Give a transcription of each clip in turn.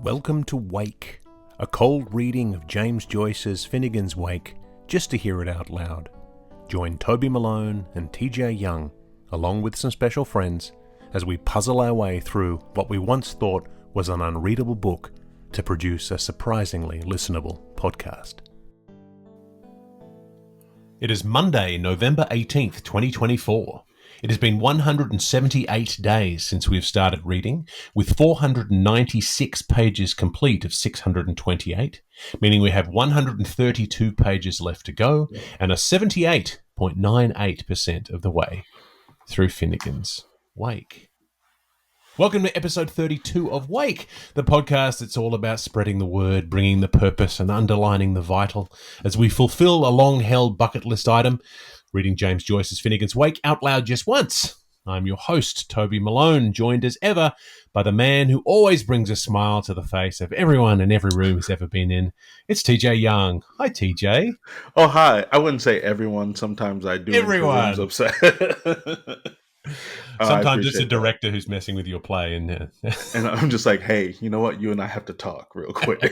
Welcome to Wake, a cold reading of James Joyce's Finnegans Wake, just to hear it out loud. Join Toby Malone and TJ Young, along with some special friends, as we puzzle our way through what we once thought was an unreadable book to produce a surprisingly listenable podcast. It is Monday, November 18th, 2024. It has been 178 days since we've started reading, with 496 pages complete of 628, meaning we have 132 pages left to go and are 78.98% of the way through Finnegans Wake. Welcome to episode 32 of Wake, the podcast that's all about spreading the word, bringing the purpose and underlining the vital as we fulfill a long-held bucket list item, reading James Joyce's Finnegans Wake out loud just once. I'm your host, Toby Malone, joined as ever by the man who always brings a smile to the face of everyone in every room he's ever been in. It's TJ Young. Hi, TJ. Oh, hi. I wouldn't say everyone. Sometimes I do. Everyone. Upset. Sometimes it's a director who's messing with your play. And I'm just like, hey, you know what? You and I have to talk real quick.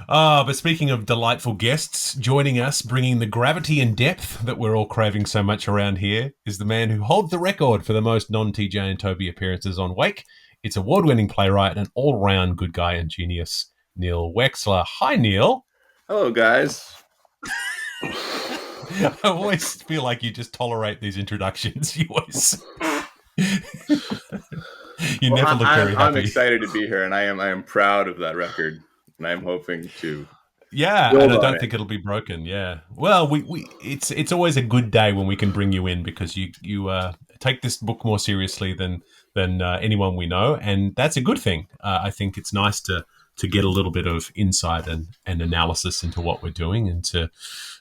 But speaking of delightful guests, joining us, bringing the gravity and depth that we're all craving so much around here, is the man who holds the record for the most non-TJ and Toby appearances on Wake. It's award-winning playwright and all-round good guy and genius, Neil Wechsler. Hi, Neil. Hello, guys. I always feel like you just tolerate these introductions. You always... never look very happy. I'm excited to be here, and I am proud of that record. And I'm hoping to. Yeah, and I don't think it'll be broken. Yeah. Well, it's always a good day when we can bring you in because you take this book more seriously than anyone we know, and that's a good thing. I think it's nice to get a little bit of insight and analysis into what we're doing,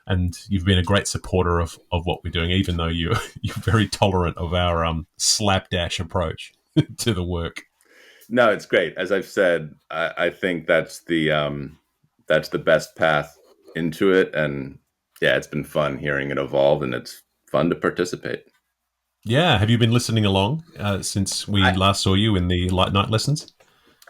and you've been a great supporter of what we're doing, even though you're very tolerant of our slapdash approach to the work. No, it's great. As I've said, I think that's the best path into it. And yeah, it's been fun hearing it evolve, and it's fun to participate. Yeah. Have you been listening along since we last saw you in the night lessons?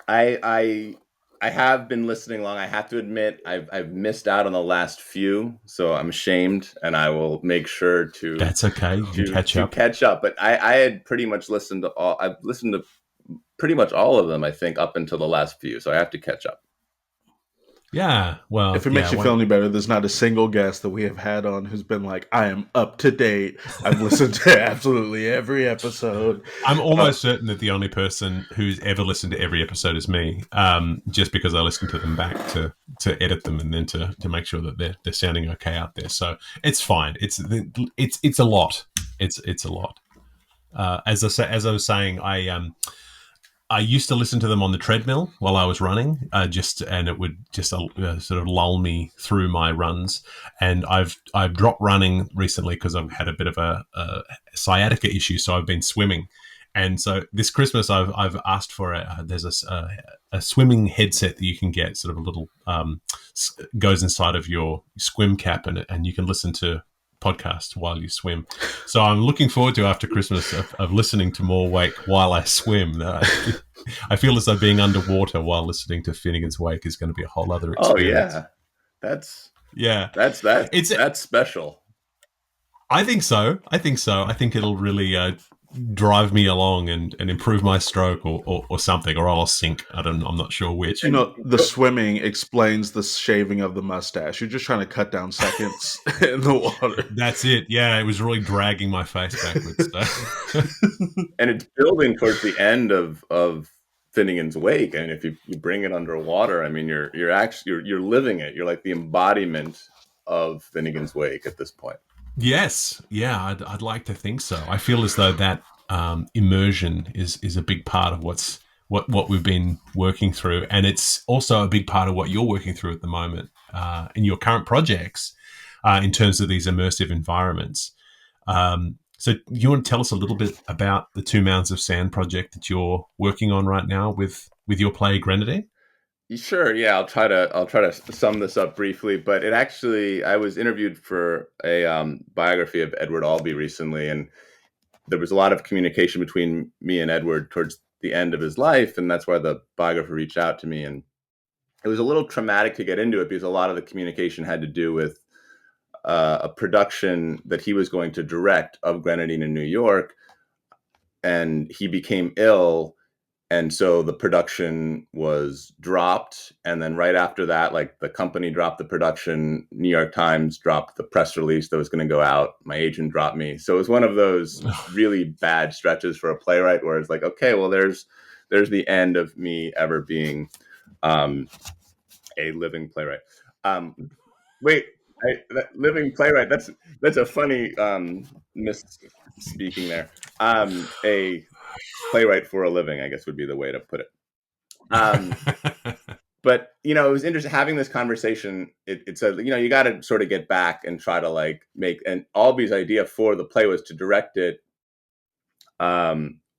I have been listening along. I have to admit, I've missed out on the last few, so I'm ashamed, and I will make sure to. That's okay. You can catch up. But I had pretty much listened to all. I've listened to pretty much all of them, I think, up until the last few. So I have to catch up. Yeah, well... If it makes you feel any better, there's not a single guest that we have had on who's been like, I am up to date. I've listened to absolutely every episode. I'm almost certain that the only person who's ever listened to every episode is me, just because I listen to them back to edit them and then to make sure that they're sounding okay out there. So it's fine. It's a lot. It's a lot. As I was saying, I used to listen to them on the treadmill while I was running, and it would just sort of lull me through my runs. And I've dropped running recently because I've had a bit of a sciatica issue, so I've been swimming. And so this Christmas, I've asked for there's a swimming headset that you can get, sort of a little goes inside of your swim cap, and you can listen to podcast while you swim. So I'm looking forward to after Christmas of listening to more Wake while I swim. I feel as though being underwater while listening to Finnegans Wake is going to be a whole other experience. Oh That's special. I think so. I think it'll really drive me along and improve my stroke or something, or I'll sink. I'm not sure which. The swimming explains the shaving of the mustache. You're just trying to cut down seconds in the water. That's it. Yeah, it was really dragging my face backwards. And it's building towards the end of Finnegans Wake. And if you bring it underwater, I mean, you're living it. You're like the embodiment of Finnegans Wake at this point. Yes, yeah, I'd like to think so. I feel as though that immersion is a big part of what we've been working through, and it's also a big part of what you're working through at the moment in your current projects in terms of these immersive environments. So you want to tell us a little bit about the Two Mounds of Sand project that you're working on right now with your play Grenadine? Sure. Yeah, I'll try to sum this up briefly. But I was interviewed for a biography of Edward Albee recently, and there was a lot of communication between me and Edward towards the end of his life, and that's why the biographer reached out to me. And it was a little traumatic to get into it because a lot of the communication had to do with a production that he was going to direct of Grenadine in New York, and he became ill, and so the production was dropped. And then right after that, like, the company dropped the production, New York Times dropped the press release that was going to go out, my agent dropped me. So it was one of those really bad stretches for a playwright where it's like, okay, well, there's the end of me ever being a living playwright. Wait, living playwright, that's a funny misspeaking there. A playwright for a living, I guess, would be the way to put it. But, it was interesting having this conversation. It said, you got to sort of get back and try to like make, and Albee's idea for the play was to direct it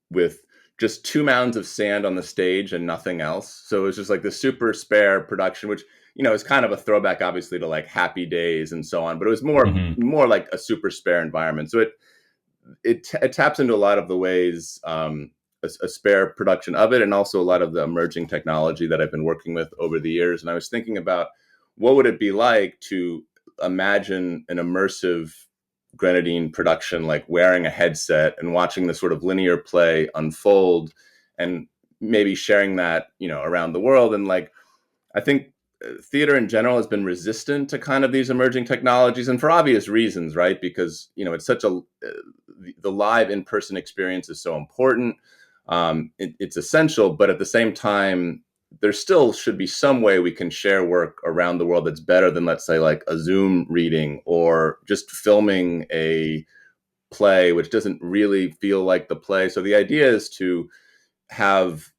with just 2 mounds of sand on the stage and nothing else. So it was just like the super spare production, which, is kind of a throwback, obviously, to like Happy Days and so on, but it was more like a super spare environment. So it taps into a lot of the ways, a spare production of it, and also a lot of the emerging technology that I've been working with over the years. And I was thinking about what would it be like to imagine an immersive Grenadine production, like wearing a headset and watching the sort of linear play unfold, and maybe sharing that, around the world. And like, I think theater in general has been resistant to kind of these emerging technologies, and for obvious reasons, right? Because, it's such the live in-person experience is so important. It's essential, but at the same time, there still should be some way we can share work around the world that's better than, let's say, like a Zoom reading or just filming a play, which doesn't really feel like the play. So the idea is to have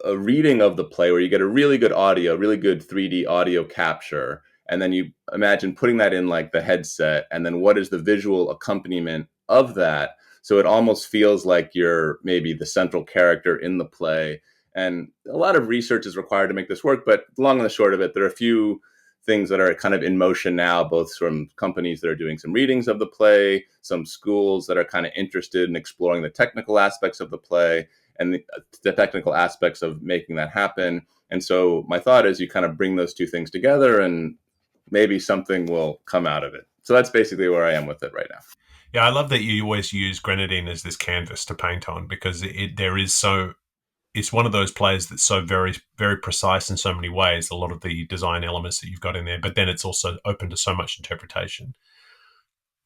a reading of the play where you get a really good audio, really good 3D audio capture, and then you imagine putting that in like the headset, and then what is the visual accompaniment of that? So it almost feels like you're maybe the central character in the play. And a lot of research is required to make this work, but long and the short of it, there are a few things that are kind of in motion now, both from companies that are doing some readings of the play, some schools that are kind of interested in exploring the technical aspects of the play, and the technical aspects of making that happen. And so my thought is you kind of bring those two things together and maybe something will come out of it. So that's basically where I am with it right now. Yeah, I love that you always use Grenadine as this canvas to paint on, because it's one of those plays that's so very, very precise in so many ways, a lot of the design elements that you've got in there, but then it's also open to so much interpretation,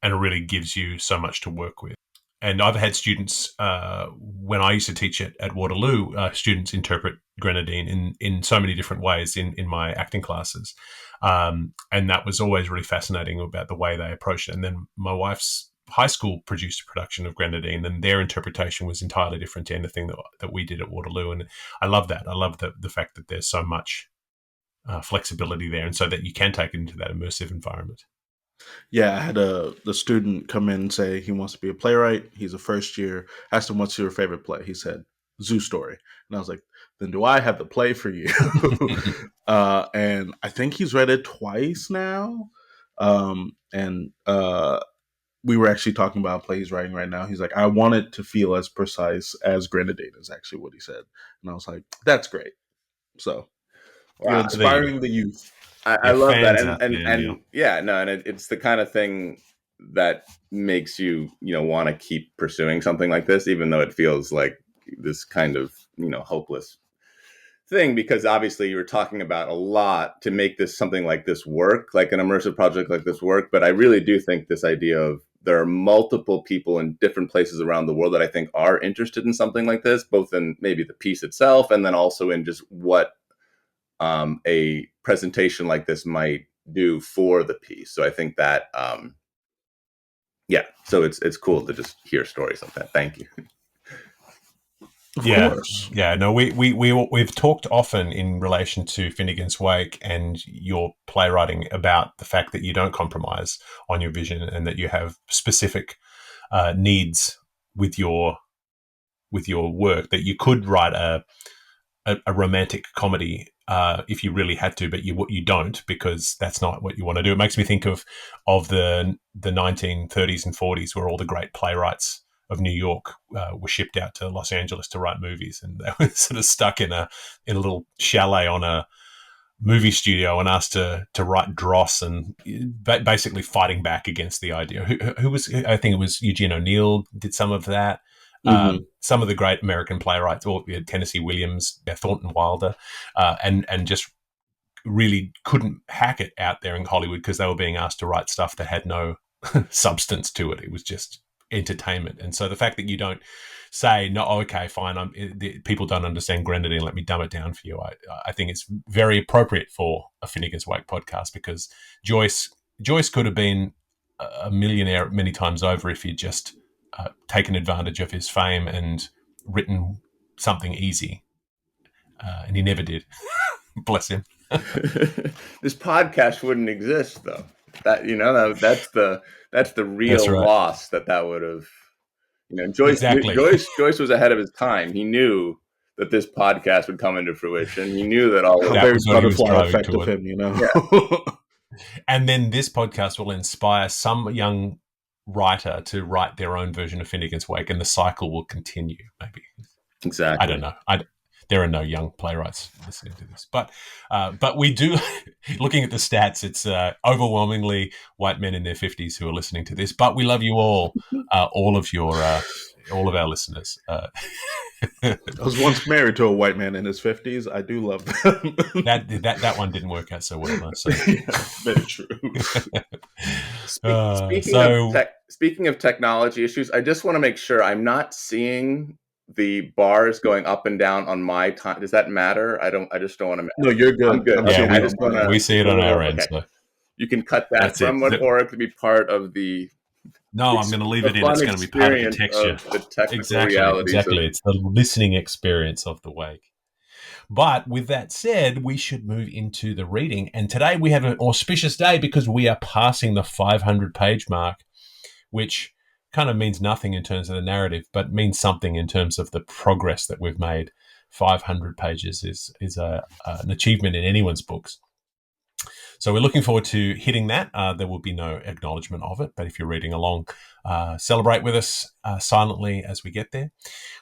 and it really gives you so much to work with. And I've had students, when I used to teach at Waterloo, students interpret Grenadine in so many different ways in my acting classes. And that was always really fascinating about the way they approached it. And then my wife's high school produced a production of Grenadine, and their interpretation was entirely different to anything that we did at Waterloo. And I love that. I love the fact that there's so much flexibility there, and so that you can take it into that immersive environment. Yeah, I had the student come in and say he wants to be a playwright. He's a first year. Asked him, what's your favorite play? He said, Zoo Story. And I was like, then do I have the play for you? And I think he's read it twice now. And we were actually talking about a play he's writing right now. He's like, I want it to feel as precise as Grenadine, is actually what he said. And I was like, that's great. So you're inspiring the youth. I love that. And yeah, no, and it's the kind of thing that makes you, want to keep pursuing something like this, even though it feels like this kind of, hopeless thing, because obviously you were talking about a lot to make this something like this work, like an immersive project like this work. But I really do think this idea of there are multiple people in different places around the world that I think are interested in something like this, both in maybe the piece itself and then also in just what a presentation like this might do for the piece. So I think that, so it's cool to just hear stories like that. Thank you. Of course. Yeah. No, we've talked often in relation to Finnegans Wake and your playwriting about the fact that you don't compromise on your vision, and that you have specific needs with your work, that you could write a romantic comedy if you really had to, but you don't, because that's not what you want to do. It makes me think of the 1930s and 40s, where all the great playwrights New York were shipped out to Los Angeles to write movies, and they were sort of stuck in a little chalet on a movie studio and asked to write dross, and basically fighting back against the idea. Who was, I think it was Eugene O'Neill did some of that. Some of the great American playwrights, or Tennessee Williams, Thornton Wilder, and just really couldn't hack it out there in Hollywood because they were being asked to write stuff that had no substance to it. It was just entertainment. And so the fact that you don't say, no, okay, fine, people don't understand Grenadine, let me dumb it down for you, I think it's very appropriate for a Finnegans Wake podcast, because Joyce could have been a millionaire many times over if he'd just taken advantage of his fame and written something easy. And he never did. Bless him. This podcast wouldn't exist, though. That's the real loss that would have. Joyce was ahead of his time. He knew that this podcast would come into fruition. He knew that all of that was butterfly effect of him, Yeah. And then this podcast will inspire some young writer to write their own version of Finnegans Wake, and the cycle will continue. Maybe. Exactly. I don't know. There are no young playwrights listening to this, but we do. Looking at the stats, it's overwhelmingly white men in their 50s who are listening to this. But we love you all of our listeners. I was once married to a white man in his 50s. I do love them. that one didn't work out so well. So. Yeah, very true. Speaking of technology issues, I just want to make sure I'm not seeing the bars going up and down on my time. Does that matter? I just don't want to. No, you're good. I'm good. Yeah, we see it on our end. So. You can cut that or it could be part of the. No, I'm going to leave it in. It's going to be part of the texture. The technical realities. Exactly. It's the listening experience of the wake. But with that said, we should move into the reading. And today we have an auspicious day because we are passing the 500-page mark, which kind of means nothing in terms of the narrative, but means something in terms of the progress that we've made. 500 pages is an achievement in anyone's books. So we're looking forward to hitting that. There will be no acknowledgement of it, but if you're reading along, celebrate with us silently as we get there.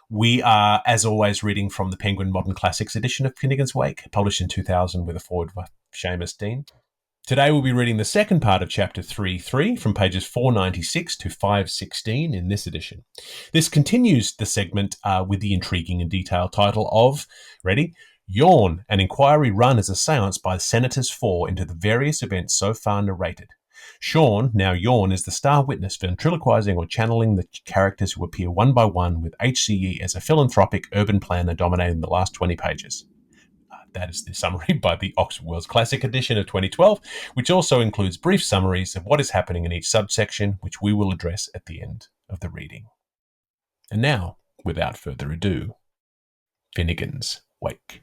We are, as always, reading from the Penguin Modern Classics edition of Finnegans Wake, published in 2000 with a foreword by Seamus Dean. Today we'll be reading the second part of Chapter 3.3 from pages 496 to 516 in this edition. This continues the segment with the intriguing and detailed title of, ready? Yawn, an inquiry run as a seance by Senators 4 into the various events so far narrated. Sean, now Yawn, is the star witness ventriloquizing or channeling the characters who appear one by one, with HCE as a philanthropic urban planner dominating the last 20 pages. That is the summary by the Oxford World's Classic edition of 2012, which also includes brief summaries of what is happening in each subsection, which we will address at the end of the reading. And now, without further ado, Finnegans Wake.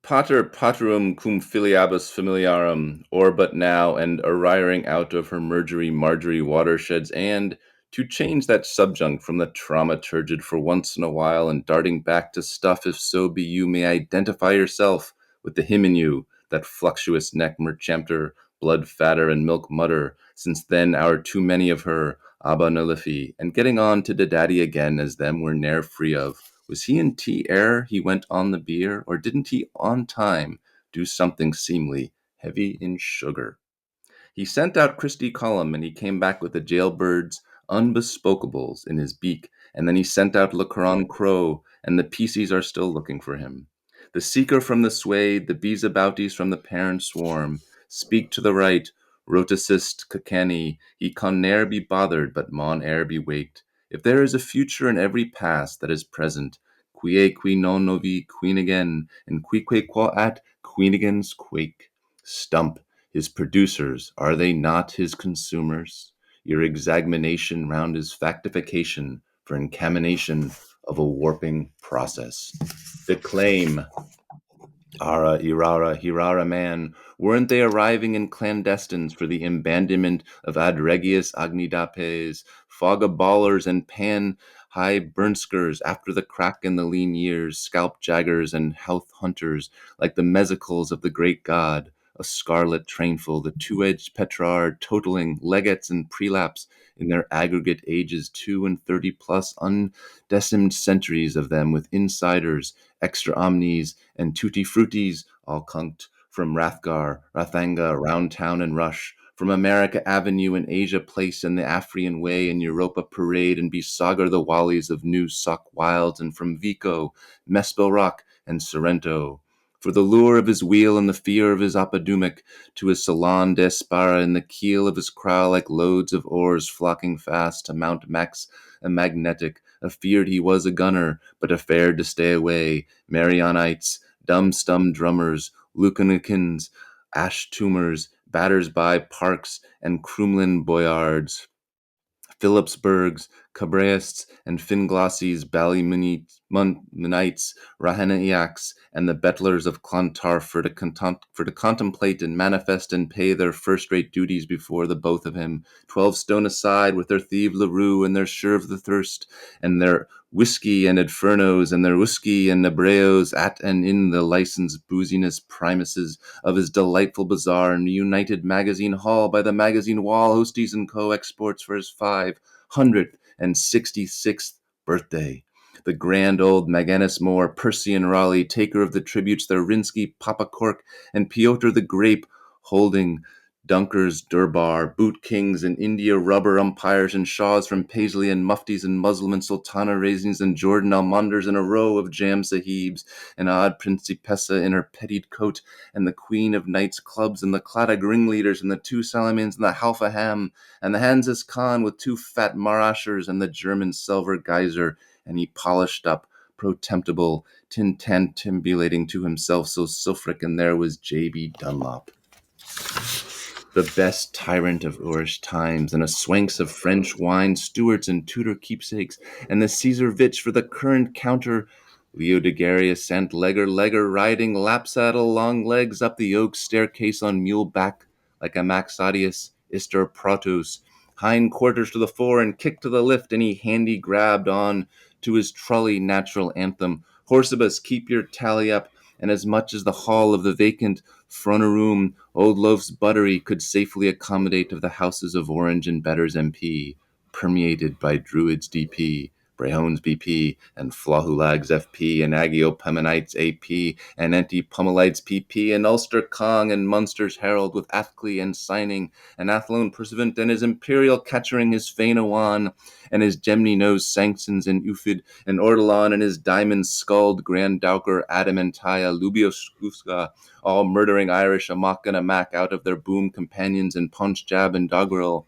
Pater paterum cum filiabus familiarum, orbat now, and arriring out of her Marjorie watersheds, and to change that subjunct from the trauma turgid for once in a while, and darting back to stuff, if so be you may identify yourself with the him in you, that fluctuous neck merchampter, blood fatter and milk mudder, since then our too many of her, abba nullifi, and getting on to the daddy again, as them were ne'er free of. Was he in tea ere he went on the beer, or didn't he on time do something seemly, heavy in sugar? He sent out Christy Cullum, and he came back with the jailbird's unbespokables in his beak, and then he sent out Le Caron Crow, and the PCs are still looking for him. The seeker from the swade, the bees abouties from the parent swarm, speak to the right, roticist cacani, he con ne'er be bothered, but mon ere be waked. If there is a future in every past that is present, quie qui non novi queen again, and quique qua at Queenigans quake. Stump, his producers, are they not his consumers? Your exagmination round his factification for incamination of a warping process. Declaim, Ara, Irara, Hirara man, weren't they arriving in clandestines for the embandiment of ad regius agnidapes, fogaballers and pan high burnskers after the crack in the lean years, scalp jaggers and health hunters, like the mesicles of the great god, a scarlet trainful, the two-edged Petrarch totaling legates and prelaps in their aggregate ages 2 and 30 plus undecimed centuries of them, with insiders, extra omnes, and tutti fruttis, all cunked from Rathgar, Rathanga, Roundtown, and Rush, from America Avenue and Asia Place and the Afrian Way and Europa Parade and Bisagar the Wallies of New Suck Wilds, and from Vico, Mespo Rock, and Sorrento. For the lure of his wheel and the fear of his apadumic, to his salon d'espara in the keel of his crow like loads of oars flocking fast to Mount Max, a magnetic, afeard he was a gunner, but affared to stay away, Marionites, dumb drummers, Lucanicans, ash tumors, batters by parks, and Crumlin boyards, Phillipsburgs, Cabraists, and Finglassies, Ballymunites, Rahanaiacs, and the Bettlers of Clontarf for to contemplate and manifest and pay their first-rate duties before the both of him, 12 stone aside, with their thieve Leroux and their Sherve the Thirst, and their whiskey and Adfernos, and their whiskey and Nebreos at and in the licensed booziness primuses of his delightful bazaar in the United Magazine Hall by the magazine wall, Hosties and Co. exports for his 566th birthday. The grand old Maganus Moore, Percy and Raleigh, taker of the tributes, their Rinsky, Papa Cork, and Piotr the Grape, holding Dunkers, Durbar, Boot Kings, and India rubber umpires and Shaws from Paisley and Muftis and Muslim and Sultana raisins and Jordan Almonders and a row of Jam Sahibs, an odd Principessa in her pettied coat, and the Queen of Knights clubs, and the Claddagh ringleaders, and the two Salamins, and the Halfa Ham, and the Hanses Khan with two fat Marashers, and the German Selver Geyser, and he polished up, protemptible, tintantambulating to himself so sulphuric, and there was J.B. Dunlop, the best tyrant of Irish times, and a swanks of French wine, Stuarts and Tudor keepsakes, and the Caesar Vitch for the current counter, Leo de Garius Sant Legger riding lap saddle long legs up the oak staircase on mule back like a Maxadius Ister Protos, hind quarters to the fore and kick to the lift, and he handy grabbed on to his trully natural anthem, Horsebus, keep your tally up, and as much as the hall of the vacant Fronaroom, Old Loaf's buttery could safely accommodate of the houses of Orange and Better's MP, permeated by Druids DP, Brehones BP, and Flahulags FP, and Agiopemenites AP, and Anti-Pummelites PP, and Ulster Kong, and Munster's Herald, with Athcli and Signing, and Athlone Pursuivant, and his Imperial Catchering, his Fainawan, and his Gemni-Nose Sanctions, and Ufid, and Ortolan, and his diamond-skulled Grand Dowker Adamantaya Lubioskuska, all murdering Irish amok and amack out of their boom companions in Punch, Jab, and Doggerel,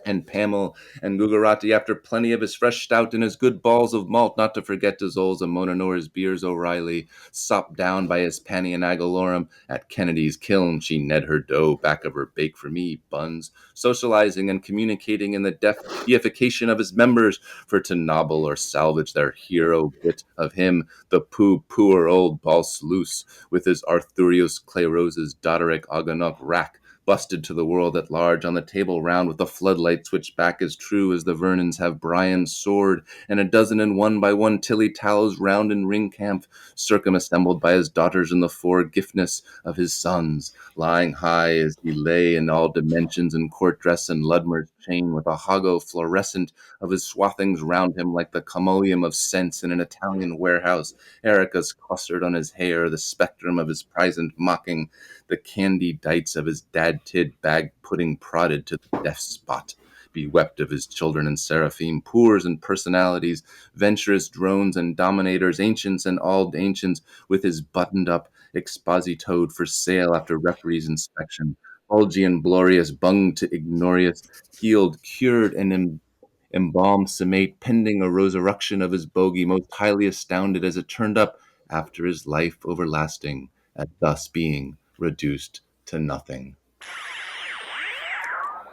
and Pamel and Gugarati, after plenty of his fresh stout and his good balls of malt, not to forget his Ols of Mononor, his beers O'Reilly, sopped down by his Panny and Agalorum, at Kennedy's kiln she ned her dough, back of her bake for me buns, socializing and communicating in the deification of his members, for to nobble or salvage their hero bit of him, the poor old Balse Loose, with his Arthurius Clay Roses, Doderic Ogonock rack, busted to the world at large on the table round, with the floodlight switched back as true as the Vernons have Brian's sword, and a dozen and one by one Tilly Tallows round in ring camp, circumassembled by his daughters in the foregiftness of his sons, lying high as he lay in all dimensions in court dress and Ludmer's chain, with a hoggo fluorescent of his swathings round him like the commolium of sense in an Italian warehouse, Erica's clustered on his hair, the spectrum of his present mocking, the candy dites of his dad-tid bag pudding prodded to the deaf spot, bewept of his children and seraphim, poors and personalities, venturous drones and dominators, ancients and all ancients, with his buttoned-up expositoed for sale after referee's inspection, bulgy and glorious, bung to ignorious, healed, cured, and embalmed summate, pending a resurrection of his bogey, most highly astounded as it turned up after his life overlasting, at thus being reduced to nothing.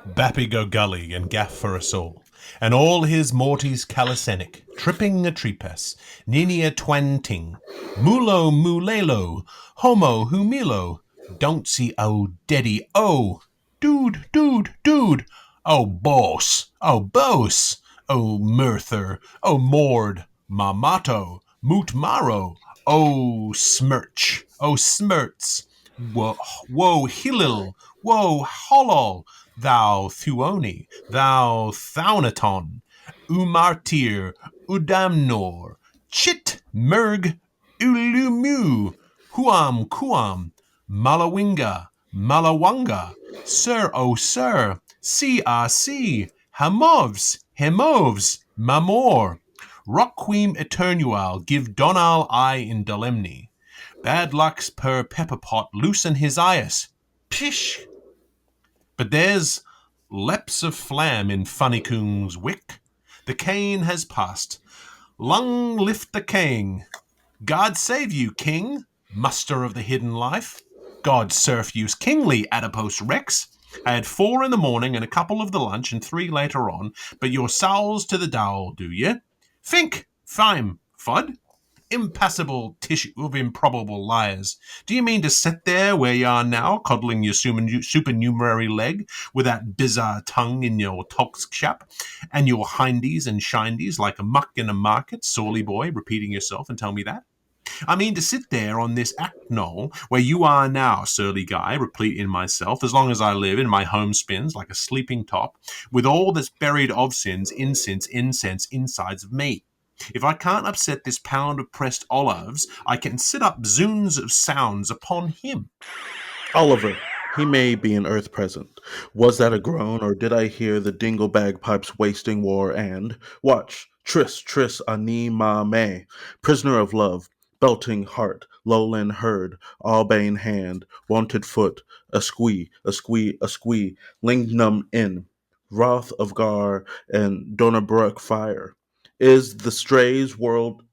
Bappy go gully and gaff for us all, and all his morties calisthenic, tripping a treepes, nini a twanting, mulo mulelo, homo humilo, don't see oh deddy, oh, dude, oh boss, oh Murther, oh Mord, mamato, moot maro, oh smirch, oh smirts, Woe Hillel, woe Holol, thou Thuoni, thou Thaunaton, Umartir, Udamnor, Chit Merg, Ulumu, Huam Kuam, Malawinga, Malawanga, Sir O Sir, CRC, Hamovs, Hemovs, Mamor, Rockqueem Eternual, give Donal I in Dolemni. Bad luck's per pepperpot, loosen his eyes. Pish! But there's leps of flam in Funnycoon's wick. The cane has passed. Lung lift the king. God save you, king, muster of the hidden life. God surf you's kingly, adipose rex. I had 4 in the morning and a couple of the lunch and 3 later on, but your souls to the dowel, do ye? Fink, fime, fud? Impassable tissue of improbable liars. Do you mean to sit there where you are now, coddling your supernumerary leg, with that bizarre tongue in your toxchap, and your hindies and shindies like a muck in a market, sorely boy, repeating yourself and tell me that? I mean to sit there on this act knoll where you are now, surly guy, replete in myself, as long as I live in my home spins like a sleeping top, with all that's buried of sins, incense, insides of me. If I can't upset this pound of pressed olives, I can sit up zoons of sounds upon him. Oliver, he may be an earth present. Was that a groan, or did I hear the dingle bagpipes wasting war and watch, tris, tris, ani ma me, prisoner of love, belting heart, lowland herd, albane hand, wonted foot, a squee, a squee, a squee, lignum in, wrath of Gar and Donnerbrook fire. Is the strays world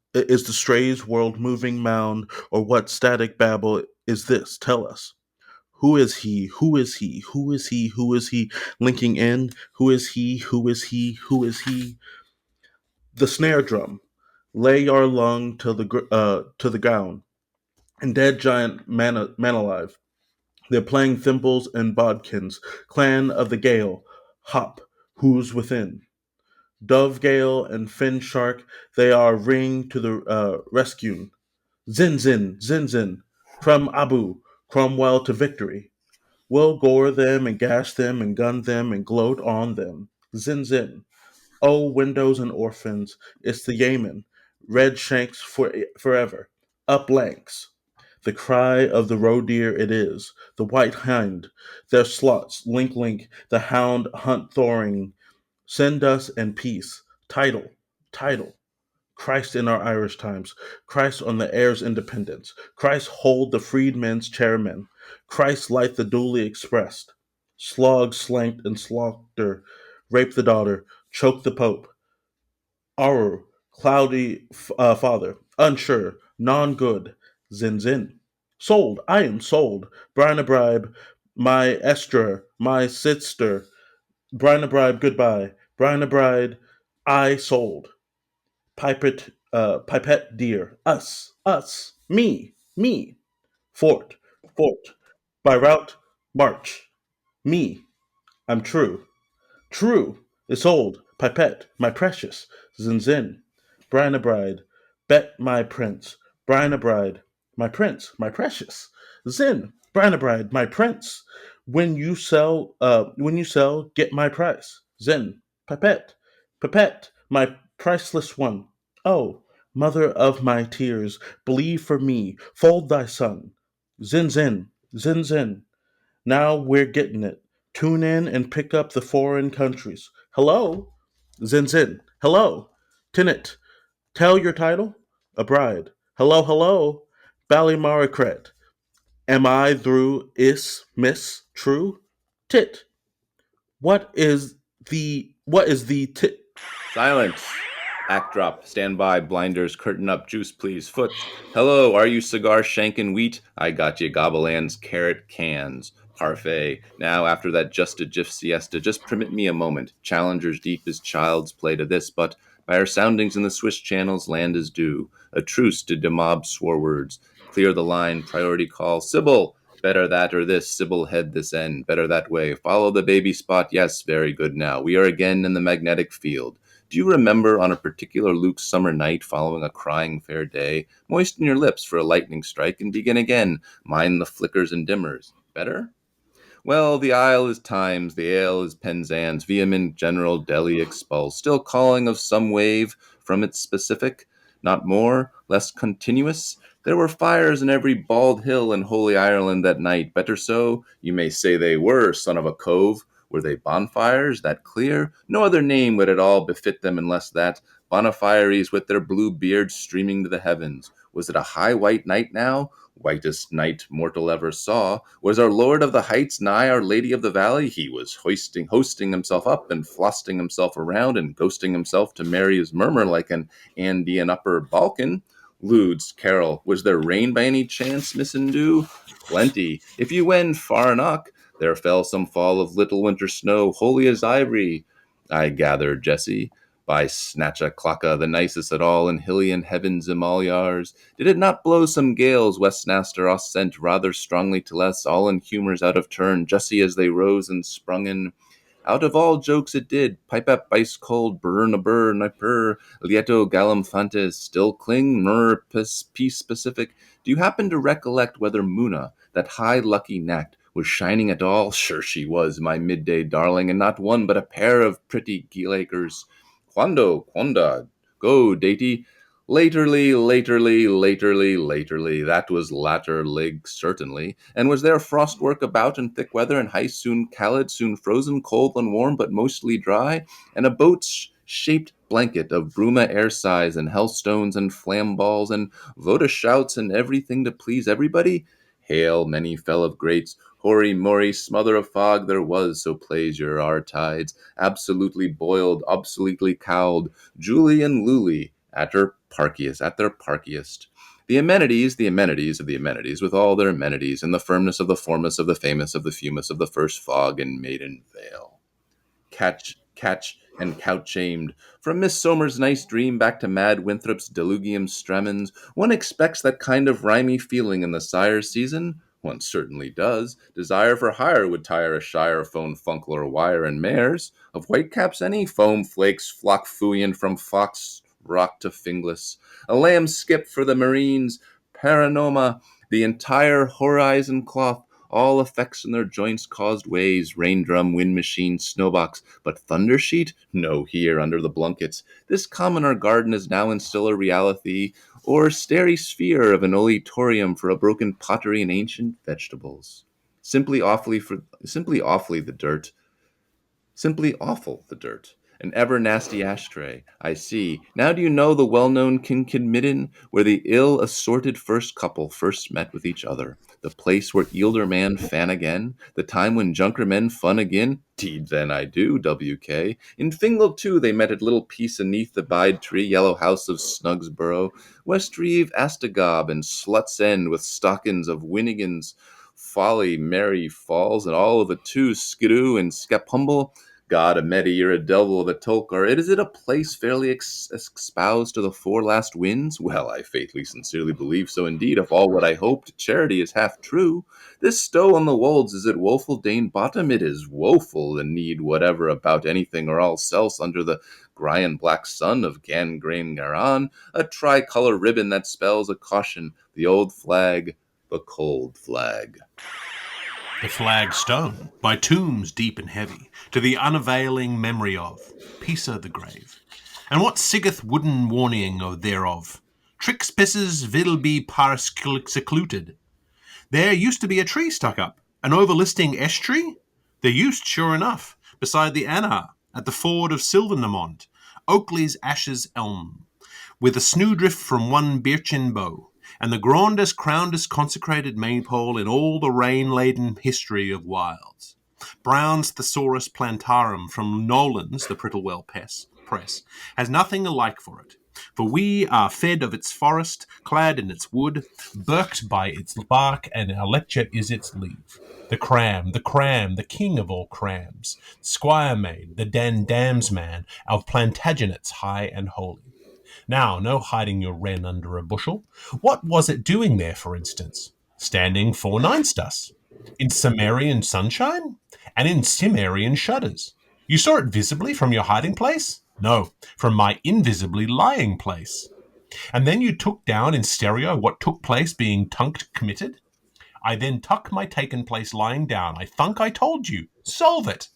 moving mound, or what static babble is this? Tell us. Who is he? Who is he? Who is he? Who is he? Linking in. Who is he? Who is he? Who is he? The snare drum. Lay your lung to the ground. And dead giant man alive. They're playing thimbles and bodkins. Clan of the gale. Hop. Who's within? Dove gale and fin shark. They are ring to the rescue. Zin zin zin zin. From Abu. Cromwell to victory. We'll gore them and gash them and gun them and gloat on them. Zin zin. Oh, widows and orphans, it's the Yemen. Red shanks forever. Up lanks. The cry of the roe deer it is. The white hind. Their slots. Link link. The hound hunt thoring. Send us and peace. Title. Title. Christ in our Irish times, Christ on the heir's independence, Christ hold the freedmen's chairmen, Christ light the duly expressed, slog, slanked, and slaughter, rape the daughter, choke the pope, Aru, cloudy father, unsure, non good, zin zin. Sold, I am sold, Brian a bribe, my Esther, my sister, Brian a bribe, goodbye, Brian a bride, I sold. Pipette dear, me, fort, fort, by route, march, me, I'm true, true, it's old, pipette, my precious, zin, Brian a bride, bet my prince, Brian a bride, my prince, my precious, zin, Brian a bride, my prince, when you sell, get my price, zin, pipette, my priceless one, oh, mother of my tears, believe for me, fold thy son, zin, now we're getting it. Tune in and pick up the foreign countries. Hello? Zin. Hello? Tenant. Tell your title? A bride. Hello? Ballymaricret. Am I through miss, true? Tit. What is the tit? Silence. Act drop. Stand by. Blinders. Curtain up. Juice, please. Foot. Hello. Are you cigar shanking wheat? I got you. Gobblelands. Carrot cans. Parfait. Now, after that just a jiff siesta, just permit me a moment. Challengers deep as child's play to this, but by our soundings in the Swiss channels, land is due. A truce to demob swore words. Clear the line. Priority call. Sybil. Better that or this. Sybil head this end. Better that way. Follow the baby spot. Yes, very good now. We are again in the magnetic field. Do you remember on a particular Luke's summer night following a crying fair day, moisten your lips for a lightning strike and begin again, mind the flickers and dimmers? Better? Well, the isle is Times, the ale is Penzance, vehement general Delhi expulse, still calling of some wave from its specific, not more, less continuous. There were fires in every bald hill in holy Ireland that night. Better so, you may say they were, son of a cove. Were they bonfires, that clear? No other name would at all befit them unless that. Bonfires with their blue beards streaming to the heavens. Was it a high white night now? Whitest night mortal ever saw. Was our Lord of the Heights nigh Our Lady of the Valley? He was hosting himself up and flosting himself around and ghosting himself to Mary's murmur like an Andean upper Balkan. Ludes, Carol, was there rain by any chance, Miss Indu? Plenty. If you went far enough, there fell some fall of little winter snow, holy as ivory. I gather, Jessie, by Snatcha Clacka, the nicest at all in Hillian heavens Emalyars. Did it not blow some gales Westmaster us sent rather strongly to less, all in humours out of turn, justy as they rose and sprung in? Out of all jokes it did, pipe up ice cold, burn a burr, niper, lieto galamfantes, still cling, mur, peace specific. Do you happen to recollect whether Muna, that high lucky knack, was shining at all? Sure she was, my midday darling, and not one but a pair of pretty geelacres. Quanda, go, datey. Laterly. That was latter lig, certainly. And was there frostwork about in thick weather, and ice soon callid, soon frozen, cold and warm, but mostly dry, and a boat-shaped blanket of bruma air size, and hellstones, and flamballs, and voda shouts, and everything to please everybody? Hail, many fell of grates, hoary mori, smother of fog there was, so plays your our tides, absolutely boiled, obsoletely cowled, Julie and Lulie at their parkiest. The amenities of the amenities, with all their amenities, and the firmness of the formless of the famous of the fumous of the first fog and maiden vale. Catch, and couch-shamed. From Miss Somer's nice dream back to Mad Winthrop's delugium stremens, one expects that kind of rhymy feeling in the sire's season. One certainly does. Desire for hire would tire a shire phone funkler wire and mares. Of whitecaps any foam flakes flock fooyin from Fox Rock to Finglas. A lamb skip for the Marines, Paranoma, the entire horizon cloth, all effects in their joints caused ways, rain drum, wind machine, snowbox, but thunder sheet? No, here under the blankets. This commoner garden is now in still a reality, or starry sphere of an oleatorium for a broken pottery and ancient vegetables. Simply awful the dirt. An ever nasty ashtray, I see. Now do you know the well-known Kinkid where the ill-assorted first couple first met with each other? The place where Eelder man fan again? The time when junker men fun again? Deed then I do, W.K. In Fingal, too, they met at little piece aneath the bide tree, yellow house of Snugsborough, West Reeve, Astagob, and Slut's End, with stockings of Winnigans, Folly, Mary Falls, and all of the two, Skidoo and Skepumble. God, a Medi, you're a devil of a Tolkar. Is it a place fairly espoused to the four last winds? Well, I faithfully, sincerely believe so indeed, if all what I hoped, charity is half true. This stow on the wolds, is it woeful Dane bottom? It is woeful, the need whatever about anything or all else under the Gryan black sun of Gangrain Garan, a tricolour ribbon that spells a caution, the old flag, the cold flag. The flag stone, by tombs deep and heavy, to the unavailing memory of Pisa the grave. And what siggeth wooden warning of thereof? Trix pisses will be par secluded. There used to be a tree stuck up, an overlisting esh tree? There used, sure enough, beside the Anna, at the ford of Silvernemont, Oakley's ashes elm, with a snowdrift from one birchen bough, and the grandest, crownedest consecrated maypole in all the rain-laden history of wilds. Brown's Thesaurus plantarum from Nolan's, the Prittlewell Press, has nothing alike for it. For we are fed of its forest, clad in its wood, burked by its bark, and our lecture is its leave. The cram, the king of all crams, squire maid, the damsman of Plantagenets high and holy. Now, no hiding your wren under a bushel. What was it doing there, for instance? Standing forninst us. In Cimmerian sunshine? And in Cimmerian shudders. You saw it visibly from your hiding place? No, from my invisibly lying place. And then you took down in stereo what took place being tunked committed? I then tuck my taken place lying down. I thunk I told you. Solve it.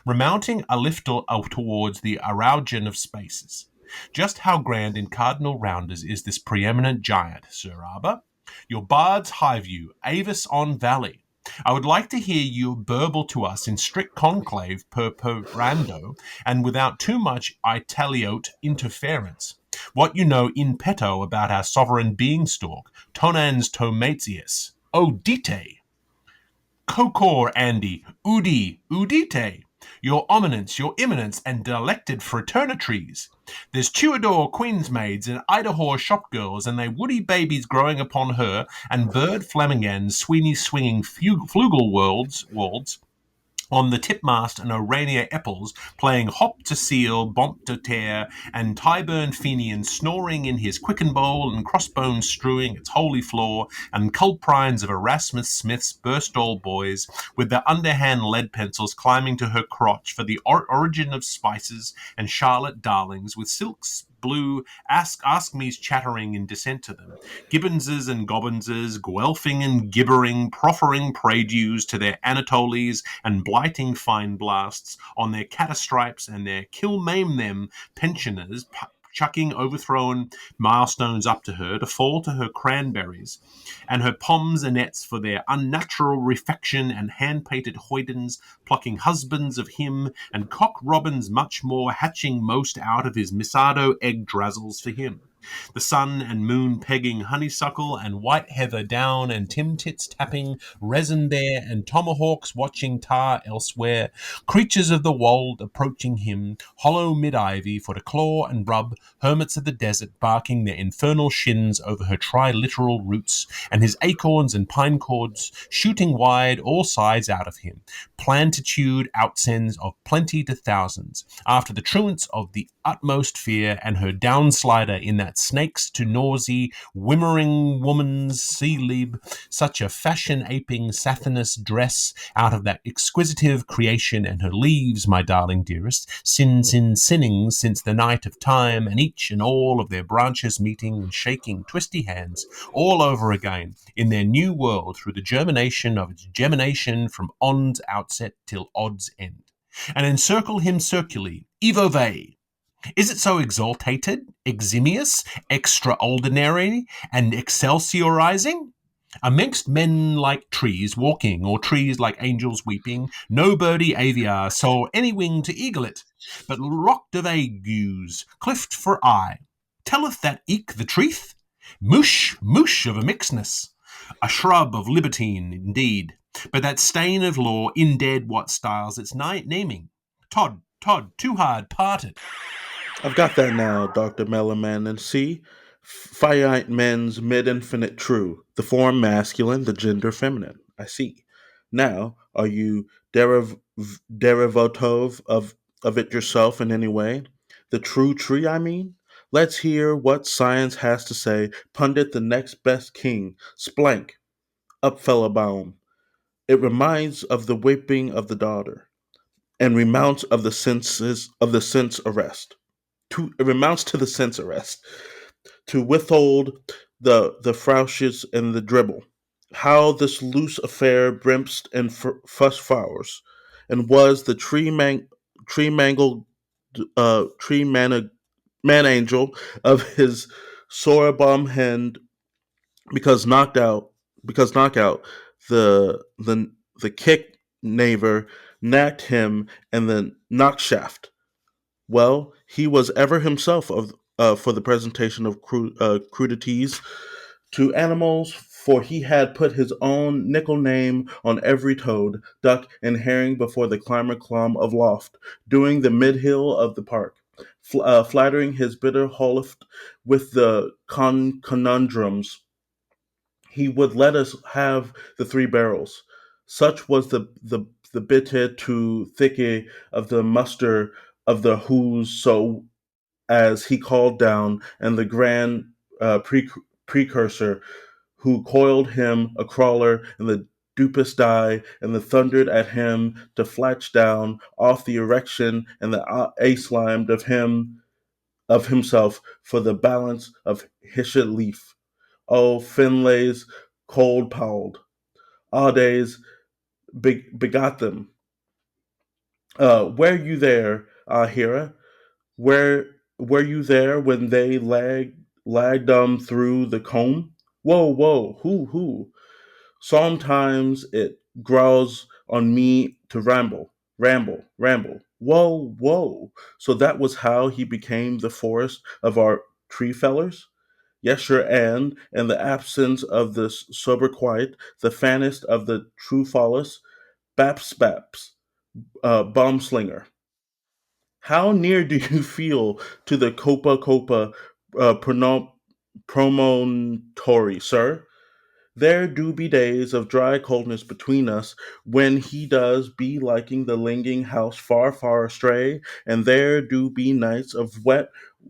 Remounting a lift towards the Araugian of spaces. Just how grand in cardinal rounders is this preeminent giant, Sir Arbor? Your bard's high view, Avis on Valley. I would like to hear you burble to us in strict conclave per rando, and without too much Italiote interference. What you know in petto about our sovereign beanstalk, Tonans Tomatius. Odite! Kokor Andy, Udite, your eminence, your eminence, and delected fraternitries. There's Tuador queensmaids and Idaho shopgirls, and they woody babies growing upon her, and bird flamingans, Sweeney swinging flugel worlds, on the tipmast and Orania Epples playing hop to seal, bomp to tear, and Tyburn Fenian snoring in his quicken bowl and crossbones strewing its holy floor, and culprines of Erasmus Smith's burst all boys, with their underhand lead pencils climbing to her crotch for the origin of spices, and Charlotte Darlings with silks blue ask me's chattering in dissent to them, Gibbonses and Gobbinses, Guelphing and gibbering, proffering preludes to their Anatoles and blighting fine blasts on their catastripes and their kill maim them pensioners, chucking overthrown milestones up to her to fall to her cranberries, and her poms and nets for their unnatural refection, and hand-painted hoydens plucking husbands of him, and cock robins much more hatching most out of his misado egg drazzles for him. The sun and moon pegging honeysuckle and white heather down, and tim-tits tapping resin there, and tomahawks watching tar elsewhere, creatures of the wold approaching him, hollow mid-ivy for to claw and rub, hermits of the desert barking their infernal shins over her triliteral roots, and his acorns and pine cords shooting wide all sides out of him, plantitude outsends of plenty to thousands, after the truants of the utmost fear, and her downslider in that snakes to nausea, whimmering woman's sea lib, such a fashion-aping Sathanas dress out of that exquisitive creation, and her leaves, my darling dearest, sinning since the night of time, and each and all of their branches meeting and shaking twisty hands all over again in their new world through the germination of its gemination from on's outset till odd's end, and encircle him circularly, evove. Is it so exaltated, eximious, extraordinary, and excelsiorizing? Amongst men like trees walking, or trees like angels weeping, no birdie aviar saw any wing to eagle it, but rocked of agues, clift for eye. Telleth that eke the truth? Moosh of a mixedness, a shrub of libertine, indeed, but that stain of law in dead what styles its naming. Todd, too hard parted. I've got that now, Dr. Mellerman, and see, finite men's mid-infinite true, the form masculine, the gender feminine. I see. Now, are you derivative of it yourself in any way? The true tree, I mean? Let's hear what science has to say. Pundit the next best king, splank, up fellabaum. It reminds of the whipping of the daughter, and remounts of the senses of the sense arrest. It amounts to the sense arrest to withhold the frausches and the dribble. How this loose affair brimst and fuss flowers, and was the tree mangled man angel of his sorabum hand because knockout the kick naver knacked him and the knockshaft. Well, he was ever himself for the presentation of crudities to animals, for he had put his own nickel name on every toad, duck, and herring before the climber clomb of loft, doing the mid-hill of the park, flattering his bitter holoft with the conundrums. He would let us have the three barrels. Such was the bitte to thicke of the muster of the whose, so as he called down, and the grand precursor who coiled him a crawler in the dupus die, and the thundered at him to flatch down off the erection and the a-slimed of himself for the balance of hishet leaf. O Finlay's cold powled, days begot them. Were you there, Hera? Where were you there when they lagged through the comb? Whoa, whoa, who? Sometimes it growls on me to ramble. Whoa, whoa. So that was how he became the forest of our tree fellers? Yes, sure, and in the absence of the sober quiet, the fannest of the true follis, baps, bomb slinger. How near do you feel to the Copa promontory, sir? There do be days of dry coldness between us when he does be liking the linging house far astray, and there do be nights of wet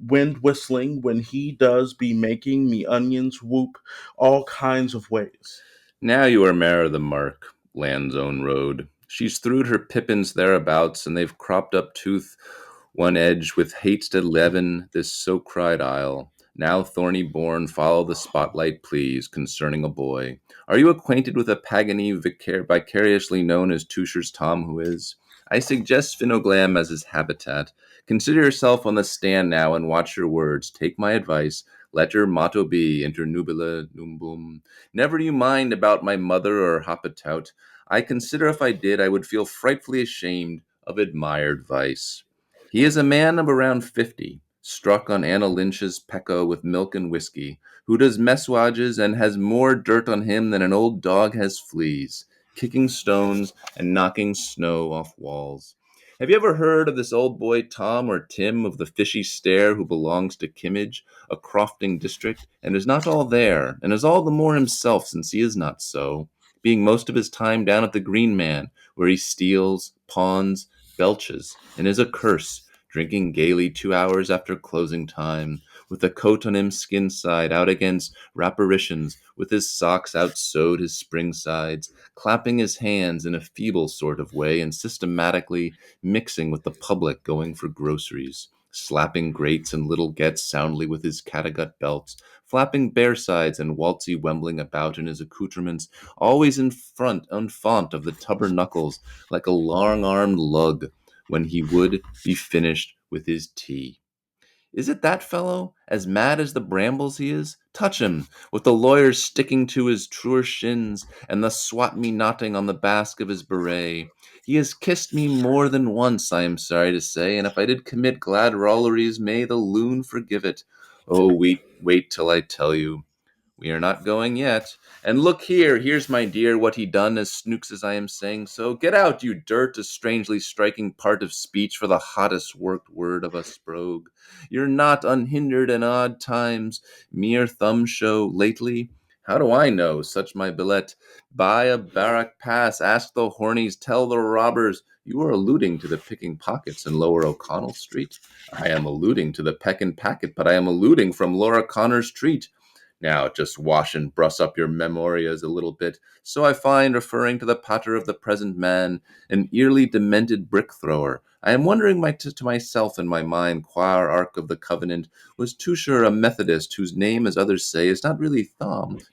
wind whistling when he does be making me onions whoop all kinds of ways. Now you are mayor of the mark, land's own road. She's threwed her pippins thereabouts, and they've cropped up tooth one edge with hate's to leaven this so cried isle. Now thorny born, follow the spotlight, please, concerning a boy. Are you acquainted with a Pagany vicariously known as Tusher's Tom, who is? I suggest Finoglam as his habitat. Consider yourself on the stand now and watch your words. Take my advice. Let your motto be inter nubila numbum. Never you mind about my mother or Hapatout. I consider if I did, I would feel frightfully ashamed of admired vice. He is a man of around 50, struck on Anna Lynch's Pecco with milk and whiskey, who does messuages and has more dirt on him than an old dog has fleas, kicking stones and knocking snow off walls. Have you ever heard of this old boy Tom or Tim of the fishy stare who belongs to Kimmage, a crofting district, and is not all there, and is all the more himself since he is not so, being most of his time down at the Green Man, where he steals, pawns, belches, and is a curse, drinking gaily 2 hours after closing time, with the coat on him skin side out against rapparitions, with his socks outsewed his spring sides, clapping his hands in a feeble sort of way, and systematically mixing with the public going for groceries, slapping grates and little gets soundly with his catgut belts, flapping bare sides and waltzy wembling about in his accoutrements, always in font of the tubber knuckles, like a long-armed lug, when he would be finished with his tea. Is it that fellow, as mad as the brambles he is? Touch him, with the lawyers sticking to his truer shins, and the swat me knotting on the bask of his beret. He has kissed me more than once, I am sorry to say, and if I did commit glad rolleries, may the loon forgive it. Oh, wait till I tell you. We are not going yet. And look here, here's my dear, what he done, as snooks as I am saying so. Get out, you dirt, a strangely striking part of speech for the hottest worked word of a brogue. You're not unhindered in odd times, mere thumb show lately. How do I know? Such my billet. Buy a barrack pass, ask the hornies, tell the robbers. You are alluding to the picking pockets in Lower O'Connell Street. I am alluding to the peck and packet, but I am alluding from Laura Connor's treat. Now, just wash and brush up your memorias a little bit. So I find, referring to the patter of the present man, an eerily demented brick thrower. I am wondering to myself in my mind, choir ark of the covenant, was Tusher a Methodist whose name, as others say, is not really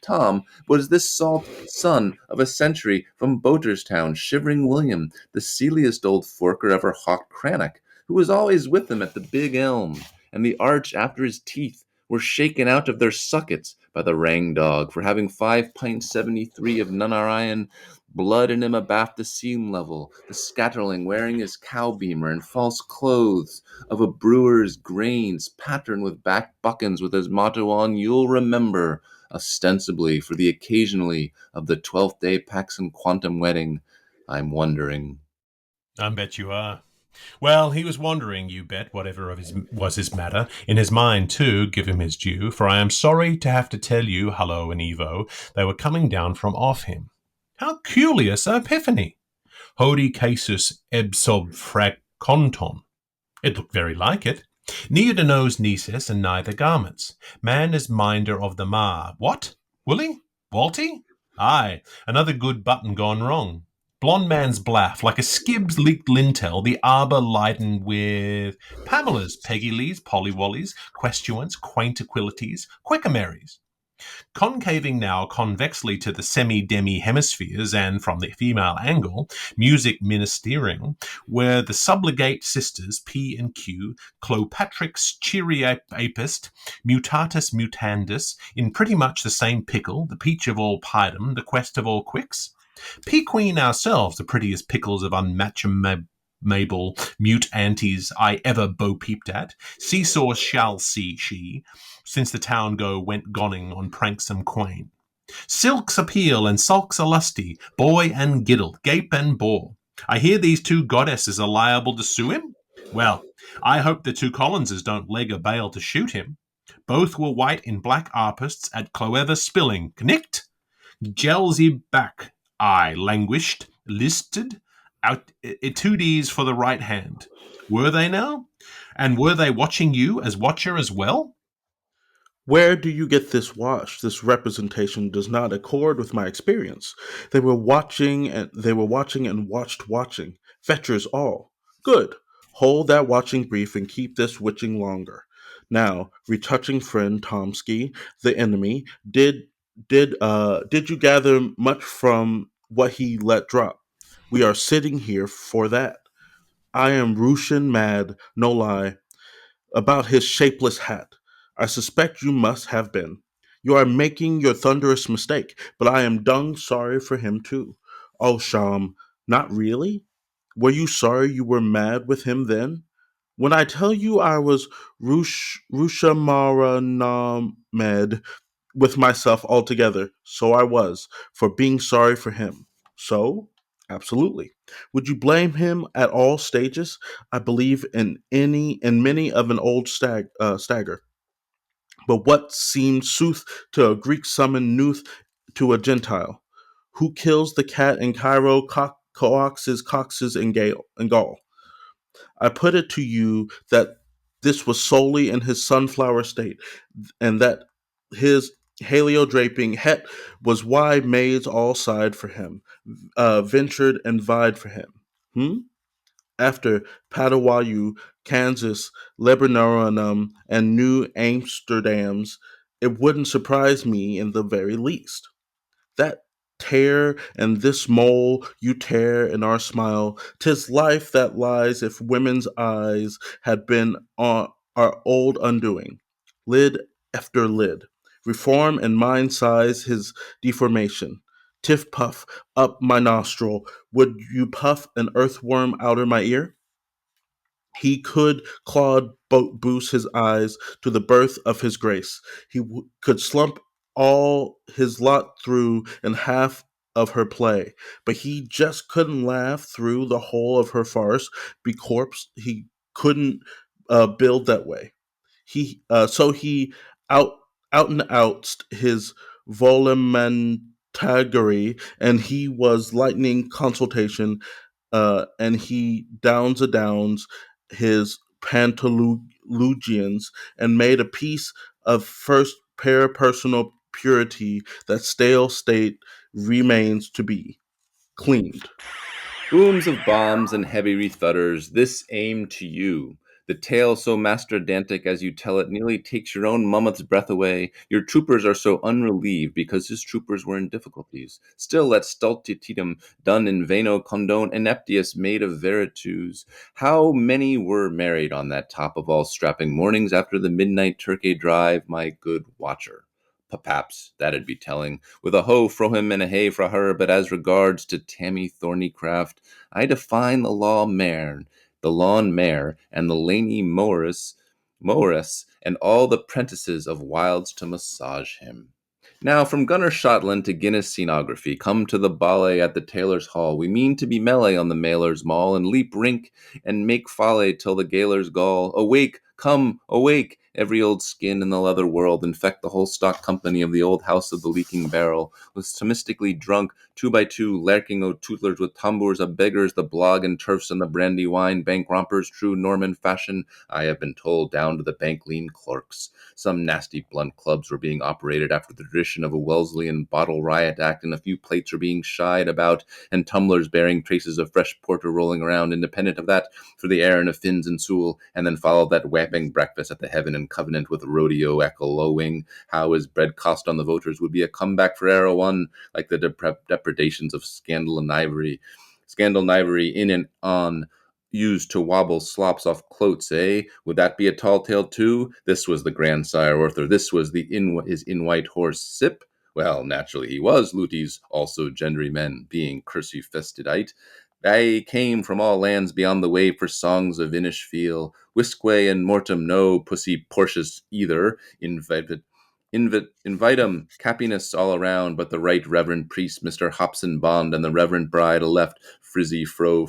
Tom, was this salt son of a century from Boterstown, shivering William, the sealiest old forker ever hawked Cranach, who was always with him at the big elm, and the arch after his teeth were shaken out of their sockets by the rang dog for having 5 pints 73 of Nunarian blood in him abaft the seam level, the scatterling wearing his cow-beamer and false clothes of a brewer's grains patterned with back buckins with his motto on, "You'll remember," ostensibly for the occasionally of the 12th day Pax and Quantum wedding. I'm wondering. I bet you are. Well, he was wandering, you bet, whatever of his was his matter. In his mind, too, give him his due, for I am sorry to have to tell you, Hullo and Evo, they were coming down from off him. How culious epiphany! Hodi casus ebsob frac conton. It looked very like it. Neither knows Nisus and neither garments. Man is minder of the ma. What? Willie? Walty? Aye, another good button gone wrong. Blonde man's blaff, like a skib's leaked lintel, the arbour lightened with Pamela's, Peggy Lee's, Polly Wally's, questuants, quaintaquilities, quickamarys. Concaving now convexly to the semi-demi hemispheres and from the female angle, music ministering, were the subligate sisters P and Q, Clopatrix chiriapist, mutatus mutandis, in pretty much the same pickle, the peach of all piedom, the quest of all quicks. P-Queen ourselves, the prettiest pickles of unmatchable mute aunties I ever bo-peeped at. Seesaw shall see she, since the town go went gonning on pranksome quain. Silks appeal and sulks are lusty, boy and giddle, gape and bore. I hear these two goddesses are liable to sue him. Well, I hope the two Collinses don't leg a bail to shoot him. Both were white in black arpists at Cloever spilling. Knicked? Gelsy back. I languished, listed, out etudes for the right hand. Were they now? And were they watching you as watcher as well? Where do you get this wash? This representation does not accord with my experience. They were watching and watched watching. Fetchers all. Good. Hold that watching brief and keep this witching longer. Now, retouching friend Tomsky, the enemy, did you gather much from what he let drop? We are sitting here for that. I am Russian mad, no lie, about his shapeless hat. I suspect you must have been. You are making your thunderous mistake, but I am dung sorry for him too. Oh, Sham, not really? Were you sorry you were mad with him then? When I tell you I was Rushamara with myself altogether, so I was, for being sorry for him. So? Absolutely. Would you blame him at all stages? I believe in many of an old stagger. But what seemed sooth to a Greek summoned Nuth to a Gentile? Who kills the cat in Cairo coaxes in Gaul? I put it to you that this was solely in his sunflower state, and that his heliodraping het was why maids all sighed for him, ventured and vied for him. Hmm? After Patawayu, Kansas, Lebanon, and New Amsterdam's, it wouldn't surprise me in the very least. That tear and this mole you tear in our smile, 'tis life that lies if women's eyes had been on our old undoing, lid after lid, reform and mind size his deformation. Tiff puff up my nostril, would you puff an earthworm outer my ear? He could Claude boost his eyes to the birth of his grace. Could slump all his lot through in half of her play, but he just couldn't laugh through the whole of her farce. Be corpse, he couldn't build that way. So he out out and outs his volumentary, and he was lightning consultation, and he downs a downs his pantalogians, and made a piece of first parapersonal purity that stale state remains to be cleaned. Booms of bombs and heavy thudders, this aim to you. The tale so masterdantic as you tell it nearly takes your own mammoth's breath away. Your troopers are so unrelieved because his troopers were in difficulties. Still that stultitium done in veno condone ineptius made of veritus. How many were married on that top of all strapping mornings after the midnight turkey drive, my good watcher? Perhaps that'd be telling. With a hoe fro him and a hay fra her, but as regards to Tammy Thornycraft, I define the lawn mare, and the laney Morris, and all the prentices of Wilds to massage him. Now, from Gunner Shotland to Guinness scenography, come to the ballet at the Tailor's Hall. We mean to be melee on the Mailer's Mall, and leap rink, and make folly till the gaoler's gall. Awake, come, awake! Every old skin in the leather world, infect the whole stock company of the old house of the leaking barrel, was Thomistically drunk by two, lurking o' tootlers with tambours of beggars, the blog and turfs and the brandy wine, bank rompers, true Norman fashion, I have been told, down to the bank lean clerks. Some nasty blunt clubs were being operated after the tradition of a Wesleyan bottle riot act, and a few plates were being shied about, and tumblers bearing traces of fresh porter rolling around, independent of that, for the Aaron of Finns and Sewell, and then followed that whapping breakfast at the Heaven and Covenant with rodeo echoing how his bread cost on the voters would be a comeback for Arrow One, like the depredations of Scandal and Ivory in and on, used to wobble slops off clotes, eh? Would that be a tall tale too? This was the grandsire Arthur, this was his in-white horse Sip? Well, naturally he was, Luties, also gendry men, being cursive-festidite. They came from all lands beyond the wave for songs of Inish feel. Whiskway and mortem no pussy Portius either. Invite 'em, happiness all around, but the right reverend priest, Mr. Hobson Bond, and the reverend bride left, Frizzy Frau,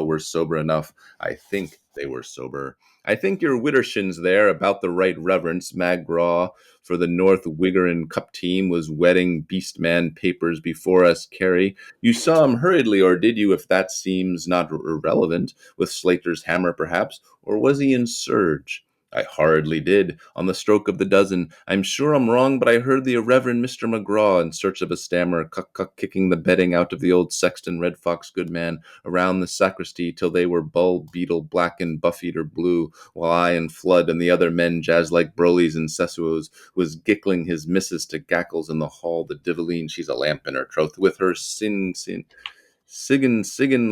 were sober enough. I think they were sober. I think your Widdershins there about the right reverence, Magraw, for the North Wiggerin Cup team was wetting Beastman papers before us, Carey. You saw him hurriedly, or did you, if that seems not irrelevant, with Slater's hammer perhaps, or was he in surge? I hardly did. On the stroke of the dozen. I'm sure I'm wrong, but I heard the Reverend Mr. McGraw, in search of a stammer, kicking the bedding out of the old sexton Red Fox Goodman around the sacristy till they were bulb beetle black and buff-eater blue, while I and Flood and the other men, jazz like Broleys and Sessuos, was gickling his missus to gackles in the hall. The divaline, she's a lamp in her troth, with her siggin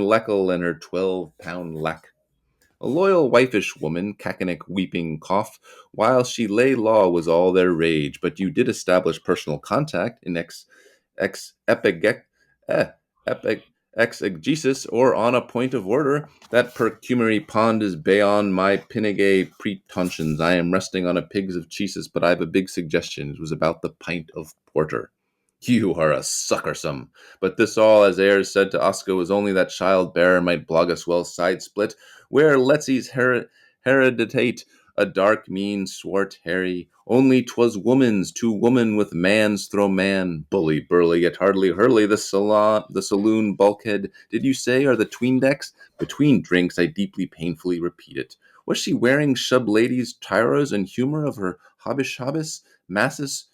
leckle and her 12-pound lack. A loyal wifeish woman, Cacanic weeping cough, while she lay law was all their rage, but you did establish personal contact in exegesis or on a point of order. That perfumery pond is beyond my pinigay pretensions. I am resting on a pigs of cheeses, but I've a big suggestion. It was about the pint of porter. You are a suckersome. But this all, as Ayres said to Oscar, was only that child bearer might blog us well side split, where Letsy's hereditate a dark, mean, swart Harry. Only 'twas woman's, to woman with man's throw man. Bully, burly, yet hardly hurly, the saloon bulkhead, did you say, are the tween decks? Between drinks, I deeply, painfully repeat it. Was she wearing shub ladies' tyros and humor of her hobbish, masses,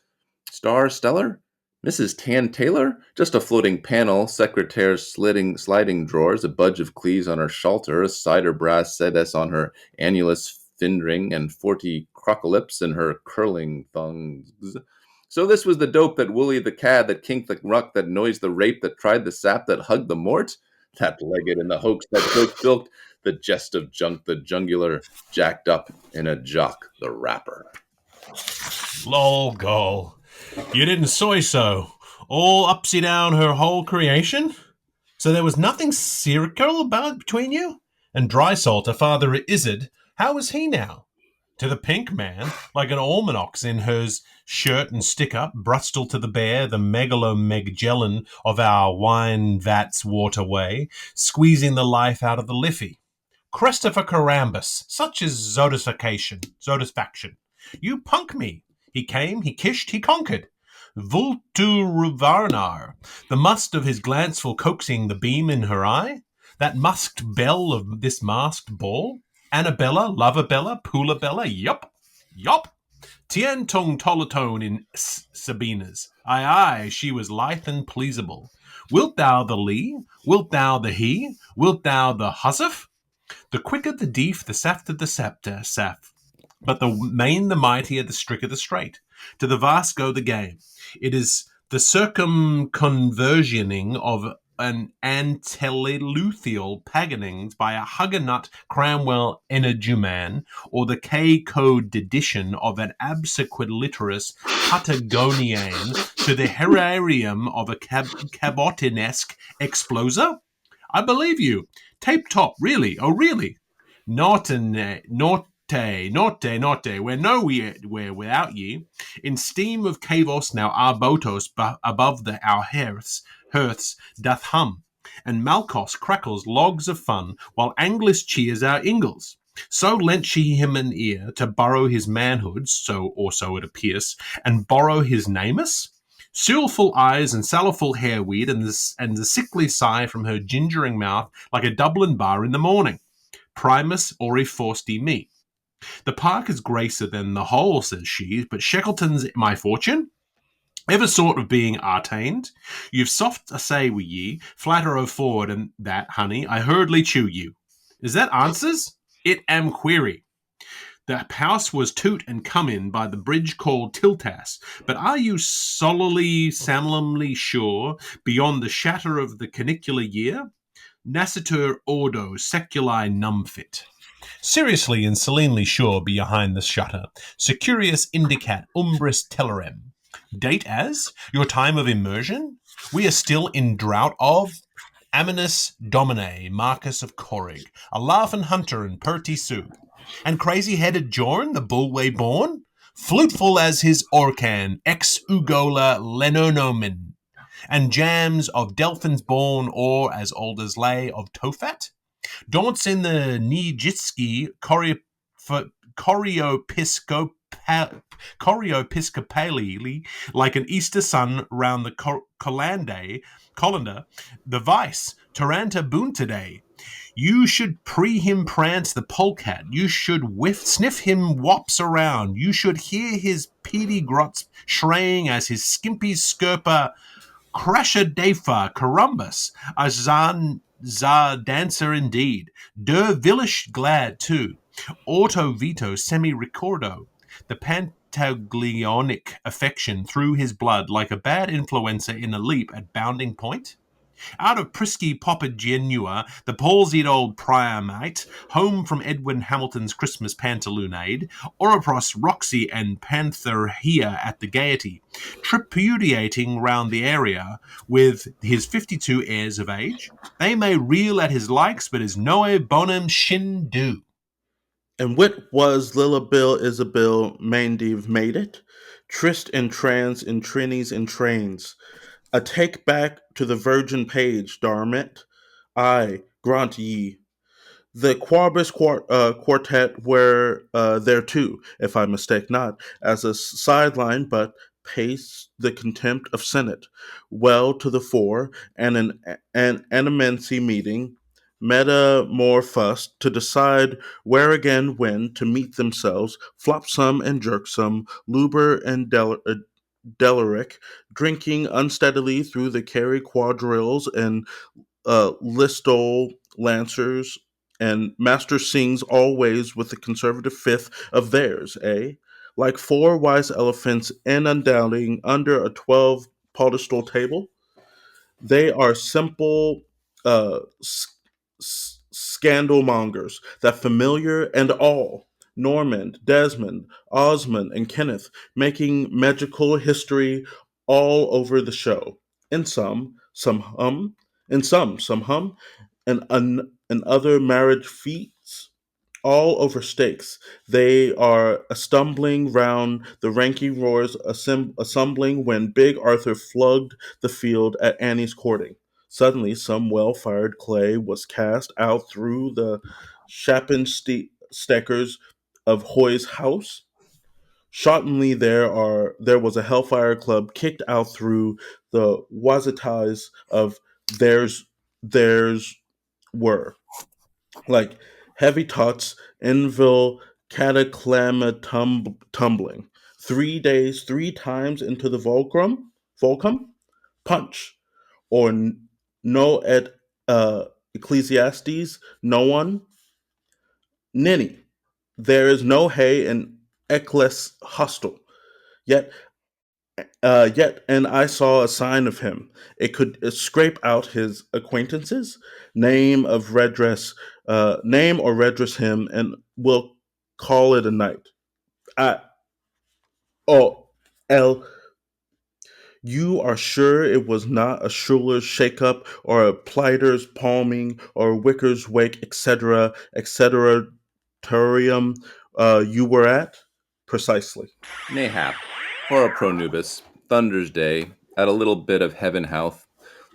star stellar? Mrs. Tan Taylor? Just a floating panel, secretare's sliding drawers, a budge of cleves on her shalter, a cider brass sedes on her annulus findring, and 40 crocolips in her curling thongs. So this was the dope that woolly the cad, that kinked the ruck, that noised the rape, that tried the sap, that hugged the mort? That legged in the hoax, that joke bilked, the jest of junk, the jungular, jacked up in a jock, the rapper. Lol, gol. You didn't soy so. All upsy down her whole creation? So there was nothing circle about between you? And Dry-Salt, her father Izzard, how was he now? To the pink man, like an almanax in hers shirt and stick-up, Brustle to the bear, the megalomegellon of our wine vats waterway, squeezing the life out of the Liffey. Christopher Carambus, such is zodisfaction. You punk me. He came, he kished, he conquered. Vulturuvarnar, the must of his glanceful coaxing the beam in her eye, that musked belle of this masked ball, Annabella, Loverbella, Poolabella, yup. Tien Tong Tolatone in Sabina's. Aye, she was lithe and pleasable. Wilt thou the lee? Wilt thou the he? Wilt thou the hussif? The quicker the deef, the safter the scepter, saf. But the main, the mightier, the stricker, the straight. To the vast go the game. It is the circumconversioning of an antediluvial paganings by a Huguenot Cranwell energuman, or the K-code-edition of an absequiliterous Patagonian to the herarium of a cabotinesque exploser? I believe you. Tape top, really, oh really? Not, we're nowhere without ye. In steam of Cavos now our botos above our hearths doth hum, and Malchus crackles logs of fun, while Anglus cheers our Ingles. So lent she him an ear to borrow his manhood, so it appears, and borrow his namus? Soulful eyes and sallowful hair weed, and the sickly sigh from her gingering mouth like a Dublin bar in the morning. Primus ori forsti me. The park is gracer than the whole, says she, but Shackleton's my fortune? Ever sort of being artained? You've soft a say wi ye, flatter o forward, and that, honey, I hurriedly chew you. Is that answers? It am query. The house was toot and come in by the bridge called Tiltas, but are you solemnly sure, beyond the shatter of the canicular year? Nascitur ordo seculi numfit. Seriously and serenely sure behind the shutter, securius indicat umbris tellerem. Date as? Your time of immersion? We are still in drought of Aminus Domine, Marcus of Corrig, a laughing hunter and purty Sue. And crazy-headed Jorn, the bullway born? Fluteful as his Orcan, ex Ugola Lenonomen. And jams of Delphins born, or as old as lay of Tofat? Daunts in the Nijitski Choreopiscopally like an Easter sun round the colander, the vice, Taranta boon today. You should him prance the polecat. You should sniff him wops around. You should hear his peedy grots shraying as his skimpy skirpa crasher defa carumbus, a za dancer indeed. Der villish glad too. Auto veto semi ricordo. The pantaglionic affection through his blood like a bad influenza in a leap at bounding point. Out of prisky Poppagenua, the palsied old priamate, home from Edwin Hamilton's Christmas pantaloonade, Oropros, Roxy, and Panther here at the Gaiety, tripudiating round the area with his 52 heirs of age. They may reel at his likes, but his noe bonum shin do. And wit was Lillabill Isabill Mandive made it, tryst and trans in trinnies and trains. A take back to the virgin page, darmit. I grant ye. The Quarbus quartet were there too, if I mistake not, as a sideline, but pace the contempt of Senate well to the fore, and an animancy meeting, metamorphosed to decide where again when to meet themselves, flopsome and jerksome, luber and Delaric, drinking unsteadily through the carry quadrilles and Listol Lancers, and Master sings always with the conservative fifth of theirs, eh? Like four wise elephants inundating under a 12 pedestal table. They are simple scandal mongers, that familiar and all. Normand, Desmond, Osmond, and Kenneth making magical history all over the show. In some hum, some hum, and other marriage feats all over stakes. They are a stumbling round the ranking roars, assembling when big Arthur flugged the field at Annie's courting. Suddenly, some well-fired clay was cast out through the Schappensteckers of Hoy's house. Shottenly, there was a Hellfire Club kicked out through the Wazitais of theirs were like heavy tots, Enville tumbling. 3 days, 3 times into the Volcrum, punch, or no et Ecclesiastes, no one, ninny. There is no hay in Eccles hostel. Yet and I saw a sign of him. It could scrape out his acquaintances, name or redress him, and we'll call it a night. I, oh, L, you are sure it was not a Schuller's shake-up or a Pleiter's palming or a Wicker's wake, etc., turium you were at? Precisely. Mayhap, for a pronubis, Thunder's Day, at a little bit of heaven houth,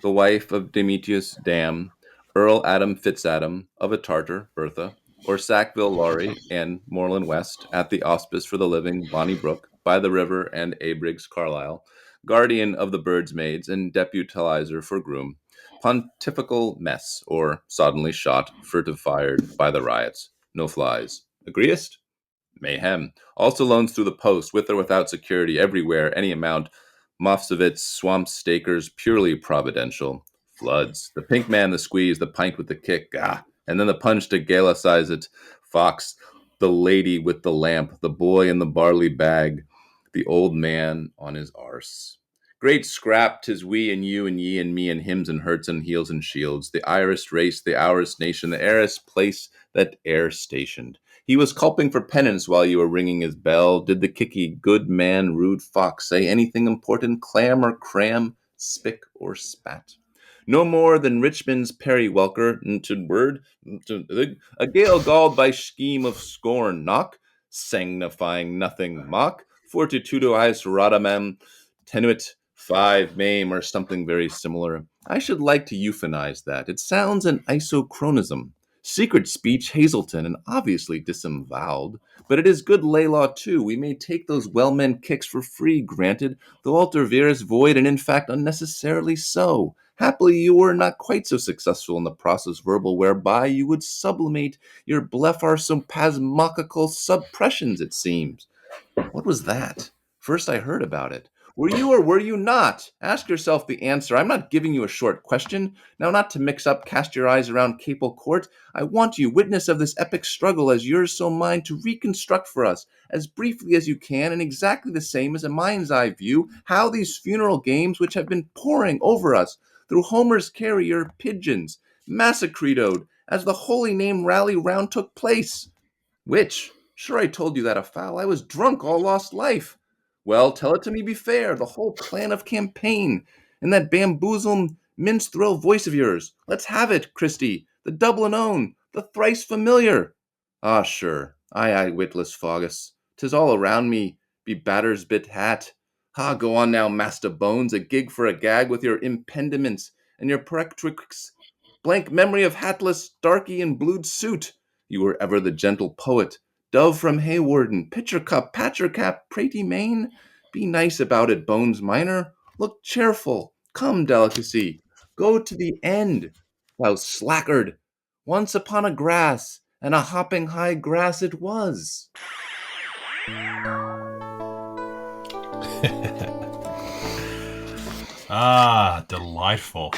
the wife of Demetrius Dam, Earl Adam Fitzadam, of a Tartar, Bertha, or Sackville Laurie and Moreland West, at the Auspice for the Living, Bonnie Brook, by the river and Abriggs Carlisle, guardian of the birds' and deputizer for groom, pontifical mess, or soddenly shot, furtive fired by the riots. No flies. Agreeest? Mayhem. Also loans through the post, with or without security, everywhere, any amount. Muffs of it, swamp stakers, purely providential. Floods. The pink man, the squeeze, the pint with the kick, and then the punch to galicize it. Fox, the lady with the lamp, the boy in the barley bag, the old man on his arse. Great scrap, 'tis we and you and ye and me and hims and hurts and heels and shields, the iris race, the hourest nation, the heiress place that heir stationed. He was culping for penance while you were ringing his bell. Did the kicky good man, rude fox, say anything important, clam or cram, spick or spat? No more than Richmond's periwelker, to word, a gale galled by scheme of scorn, knock, signifying nothing, mock, fortitudois radamem, tenuit, five, maim, or something very similar. I should like to euphonize that. It sounds an isochronism. Secret speech, Hazelton, and obviously disemboweled. But it is good lay law, too. We may take those well-meant kicks for free, granted, though alter virus void, and in fact unnecessarily so. Happily, you were not quite so successful in the process verbal whereby you would sublimate your blepharsopasmochical suppressions, it seems. What was that? First I heard about it. Were you or were you not? Ask yourself the answer. I'm not giving you a short question. Now, not to mix up, cast your eyes around Capel Court. I want you, witness of this epic struggle as yours so mine, to reconstruct for us, as briefly as you can, and exactly the same as a mind's eye view, how these funeral games which have been pouring over us through Homer's carrier pigeons, massacredoed, as the holy name rally round took place. Which? Sure, I told you that afoul. I was drunk all lost life. Well, tell it to me, be fair, the whole plan of campaign, and that bamboozled mince thrill voice of yours. Let's have it, Christy, the Dublin own, the thrice familiar. Ah, sure, aye, witless Fogus. 'Tis all around me, be batter's bit hat. Ah, go on now, Master Bones, a gig for a gag with your impediments and your parectrix. Blank memory of hatless, darky, and blued suit. You were ever the gentle poet, dove from Haywarden, pitcher cup, patcher cap, praty mane. Be nice about it, Bones Minor. Look cheerful. Come, delicacy. Go to the end, thou slackard. Once upon a grass, and a hopping high grass it was. Delightful.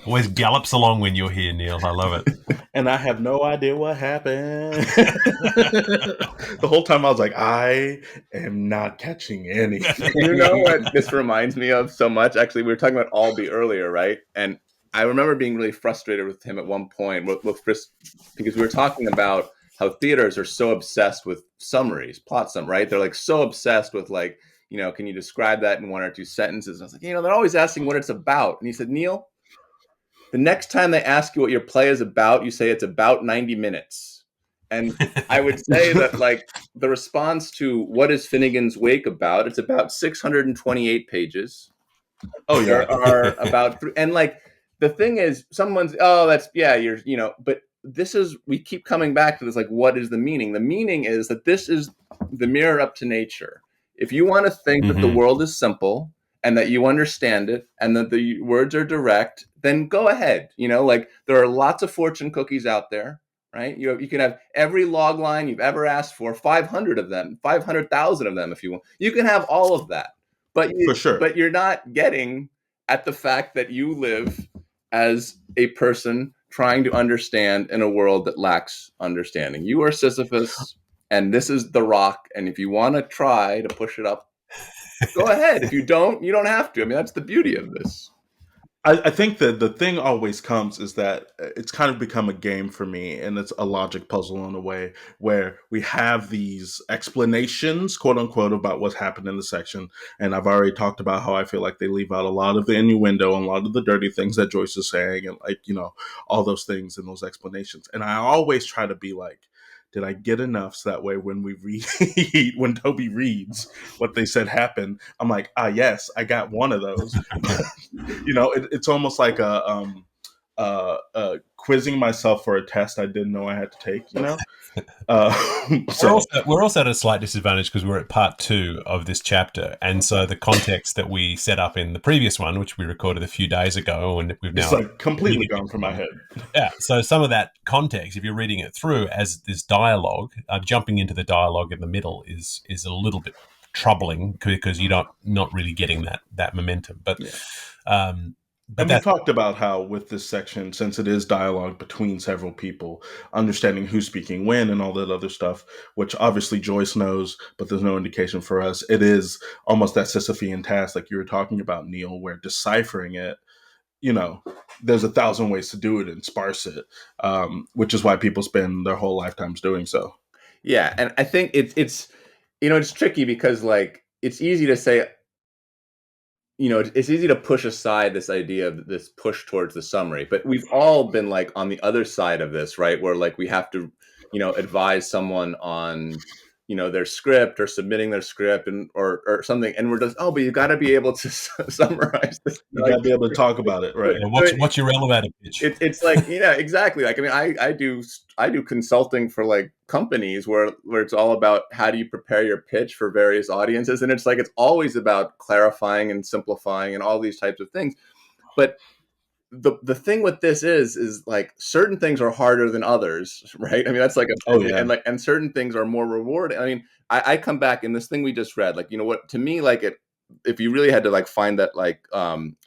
Always gallops along when you're here, Neil. I love it. And I have no idea what happened. The whole time I was like, I am not catching anything. You know what this reminds me of so much? Actually, we were talking about Albee earlier, right? And I remember being really frustrated with him at one point because we were talking about how theaters are so obsessed with summaries, plot summary, right? They're like so obsessed with like, can you describe that in one or two sentences? And I was like, they're always asking what it's about. And he said, Neil, the next time they ask you what your play is about, you say it's about 90 minutes. And I would say that like the response to what is Finnegans Wake about, it's about 628 pages. Oh, yeah. There are about and like the thing is someone's but this is we keep coming back to this, like, what is the meaning? The meaning is that this is the mirror up to nature. If you want to think that the world is simple and that you understand it and that the words are direct, then go ahead. Like there are lots of fortune cookies out there, right? You can have every log line you've ever asked for, 500 of them, 500,000 of them if you want. You can have all of that. But For sure. But you're not getting at the fact that you live as a person trying to understand in a world that lacks understanding. You are Sisyphus, and this is the rock. And if you want to try to push it up, go ahead. If you don't, you don't have to. I mean, that's the beauty of this. I think that the thing always comes is that it's kind of become a game for me, and it's a logic puzzle in a way where we have these explanations, quote unquote, about what's happened in the section. And I've already talked about how I feel like they leave out a lot of the innuendo and a lot of the dirty things that Joyce is saying, and all those things in those explanations. And I always try to be like, did I get enough so that way when we read, when Toby reads what they said happened, I'm like, yes, I got one of those. It's almost like a quizzing myself for a test I didn't know I had to take. We're also at a slight disadvantage because we're at part 2 of this chapter, and so the context that we set up in the previous one, which we recorded a few days ago, and we've now it's completely gone from my head. Yeah, so some of that context, if you're reading it through as this dialogue, jumping into the dialogue in the middle is a little bit troubling because you're not really getting that momentum. But yeah. And we talked about how with this section, since it is dialogue between several people, understanding who's speaking when and all that other stuff, which obviously Joyce knows, but there's no indication for us. It is almost that Sisyphean task, like you were talking about, Neil, where deciphering it, there's 1,000 ways to do it and sparse it, which is why people spend their whole lifetimes doing so. Yeah, and I think it's tricky because it's easy to say, it's easy to push aside this idea of this push towards the summary, but we've all been on the other side of this, right? Where we have to, advise someone on, their script or submitting their script or something. And we're just, but you got to be able to summarize this. You got to be able to talk about it, right? Yeah, what's your elevator pitch? It's exactly. I do consulting for companies where it's all about how do you prepare your pitch for various audiences. And it's always about clarifying and simplifying and all these types of things. But the thing with this is certain things are harder than others, right? That's and certain things are more rewarding. I come back in this thing we just read, what to me, if you really had to find that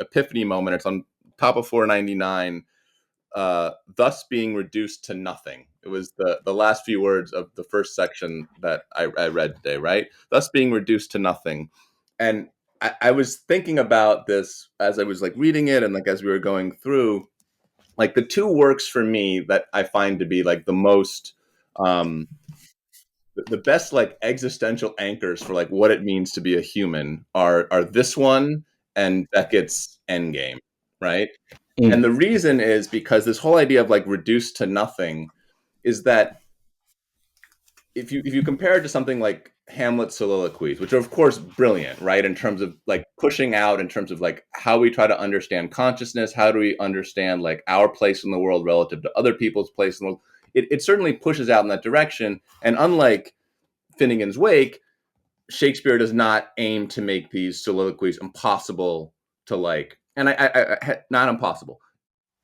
epiphany moment, it's on top of 499, thus being reduced to nothing. It was the last few words of the first section that I read today, right? Thus being reduced to nothing. And I was thinking about this as I was reading it and as we were going through, the two works for me that I find to be the most, the best existential anchors for what it means to be a human are this one and Beckett's Endgame, right? Mm. And the reason is because this whole idea of reduced to nothing is that if you compare it to something like Hamlet's soliloquies, which are of course brilliant, right? In terms of pushing out, in terms of how we try to understand consciousness, how do we understand our place in the world relative to other people's place in the world? It certainly pushes out in that direction. And unlike Finnegans Wake, Shakespeare does not aim to make these soliloquies impossible to and I not impossible,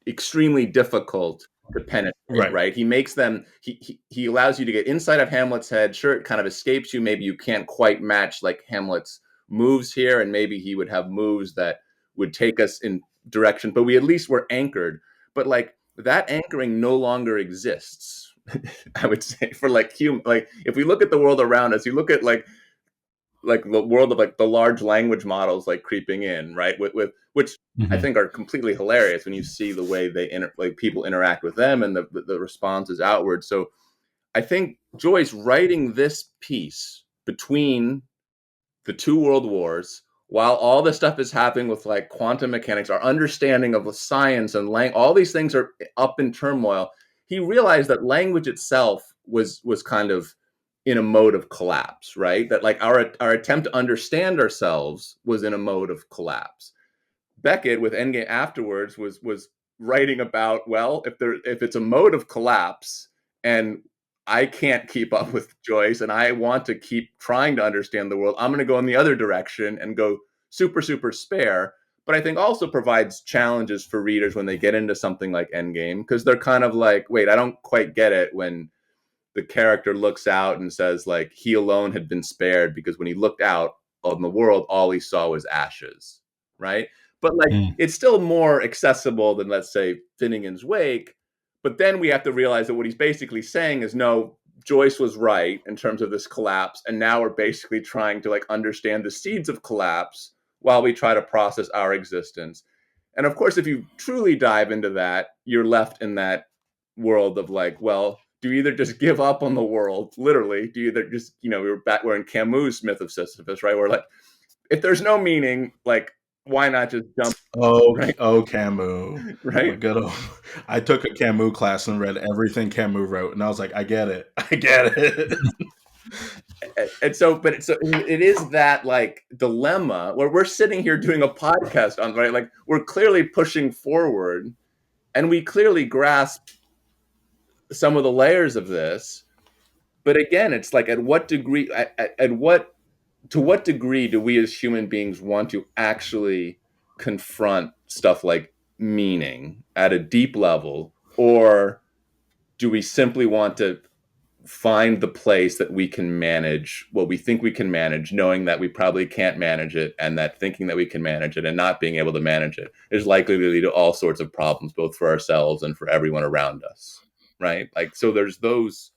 extremely difficult to penetrate, right? He makes them, he allows you to get inside of Hamlet's head. Sure, it kind of escapes you. Maybe you can't quite match Hamlet's moves here, and maybe he would have moves that would take us in direction, but we at least were anchored. But that anchoring no longer exists. I would say for human, if we look at the world around us, you look at the world of the large language models creeping in, right? With which I think are completely hilarious when you see the way they people interact with them and the responses outward. So I think Joyce writing this piece between the two world wars, while all this stuff is happening with quantum mechanics, our understanding of science and all these things are up in turmoil. He realized that language itself was kind of in a mode of collapse, right? That our attempt to understand ourselves was in a mode of collapse. Beckett with Endgame afterwards was writing about, well, if it's a mode of collapse and I can't keep up with Joyce and I want to keep trying to understand the world, I'm going to go in the other direction and go super, super spare. But I think also provides challenges for readers when they get into something like Endgame, because they're kind of wait, I don't quite get it when the character looks out and says he alone had been spared, because when he looked out on the world, all he saw was ashes, right? But it's still more accessible than, let's say, Finnegans Wake. But then we have to realize that what he's basically saying is, no, Joyce was right in terms of this collapse, and now we're basically trying to understand the seeds of collapse while we try to process our existence. And of course, if you truly dive into that, you're left in that world of well, do you either just give up on the world, literally? Do you either just, we're in Camus' myth of Sisyphus, right? Where if there's no meaning, why not just jump? Oh, Camus, right? I took a Camus class and read everything Camus wrote, and I was I get it. And so it is that dilemma where we're sitting here doing a podcast on, right? We're clearly pushing forward. And we clearly grasp some of the layers of this. But again, it's like at what degree, to what degree do we as human beings want to actually confront stuff like meaning at a deep level, or do we simply want to find the place that we can manage what we think we can manage, knowing that we probably can't manage it, and that thinking that we can manage it and not being able to manage it is likely to lead to all sorts of problems, both for ourselves and for everyone around us, right? Like, so there's those.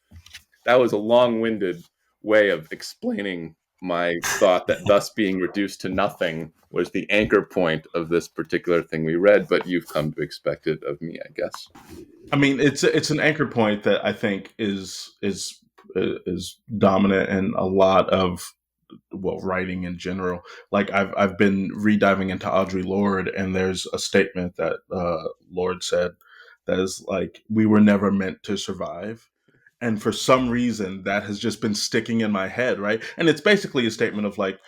That was a long-winded way of explaining my thought that thus being reduced to nothing was the anchor point of this particular thing we read, but you've come to expect it of me, I guess. I mean, it's an anchor point that I think is dominant in a lot of, well, writing in general. Like I've been rediving into Audre Lorde, and there's a statement that Lorde said that is like, we were never meant to survive. And for some reason, that has just been sticking in my head, right? And it's basically a statement of like,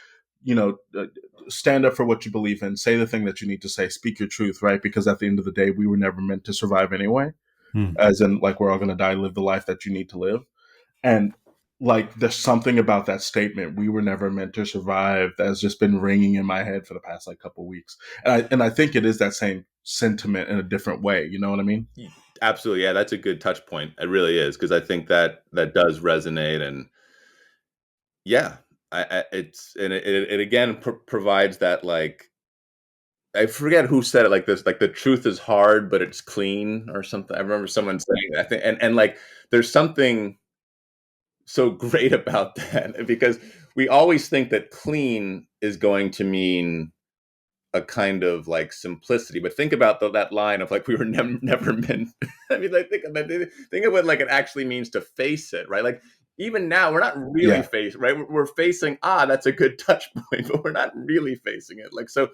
stand up for what you believe in, say the thing that you need to say, speak your truth, right? Because at the end of the day, we were never meant to survive anyway. As in, like, we're all going to die, live the life that you need to live. And like, there's something about that statement, we were never meant to survive, that has just been ringing in my head for the past like couple weeks. And I think it is that same sentiment in a different way. You know what I mean? Absolutely. Yeah, that's a good touch point. It really is, because I think that does resonate. And yeah, it again provides that, like, I forget who said it like this, like the truth is hard, but it's clean or something. I remember someone saying that. I think, and like, there's something so great about that, because we always think that clean is going to mean a kind of like simplicity, but think about that line of like, we were never meant. I mean, like, think of what like it actually means to face it, right? Like, even now we're not really facing, right? We're facing, that's a good touch point, but we're not really facing it. Like, so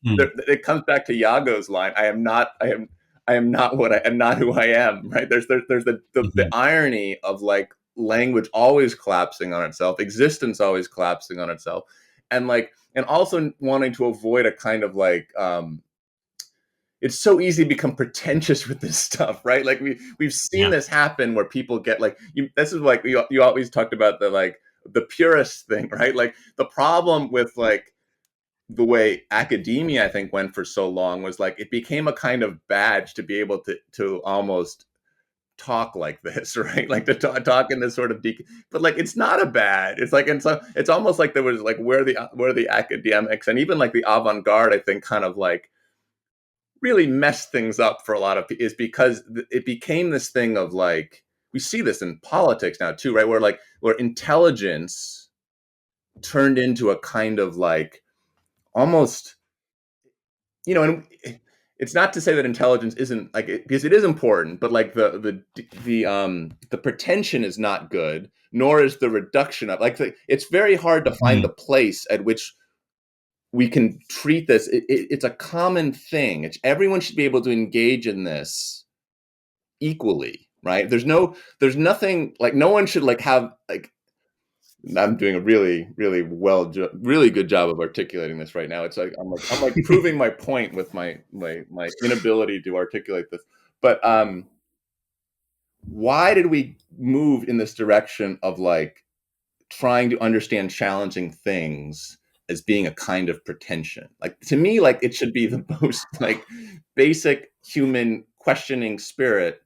it comes back to Iago's line, I am not what I am, not who I am, right? There's the irony of like language always collapsing on itself, existence always collapsing on itself, and also wanting to avoid a kind of like, it's so easy to become pretentious with this stuff, right? Like we've seen this happen where people get like, this is like, you always talked about the purist thing, right? Like, the problem with like the way academia, I think, went for so long was like, it became a kind of badge to be able to almost talk like this, right? Like to talk in this sort of but like, it's not a bad. It's like, and so it's almost like there was like, where the academics and even like the avant-garde, I think, kind of like really messed things up for a lot of people, is because it became this thing of like, we see this in politics now too, right? Where intelligence turned into a kind of like, almost, and it's not to say that intelligence isn't like because it is important, but like the pretension is not good, nor is the reduction of like it's very hard to find the place at which we can treat this. It's a common thing. Everyone should be able to engage in this equally, right? There's nothing like, no one should like have like. I'm doing a really, really really good job of articulating this right now. It's like I'm like proving my point with my inability to articulate this. But why did we move in this direction of like trying to understand challenging things as being a kind of pretension? Like, to me, like, it should be the most like basic human questioning spirit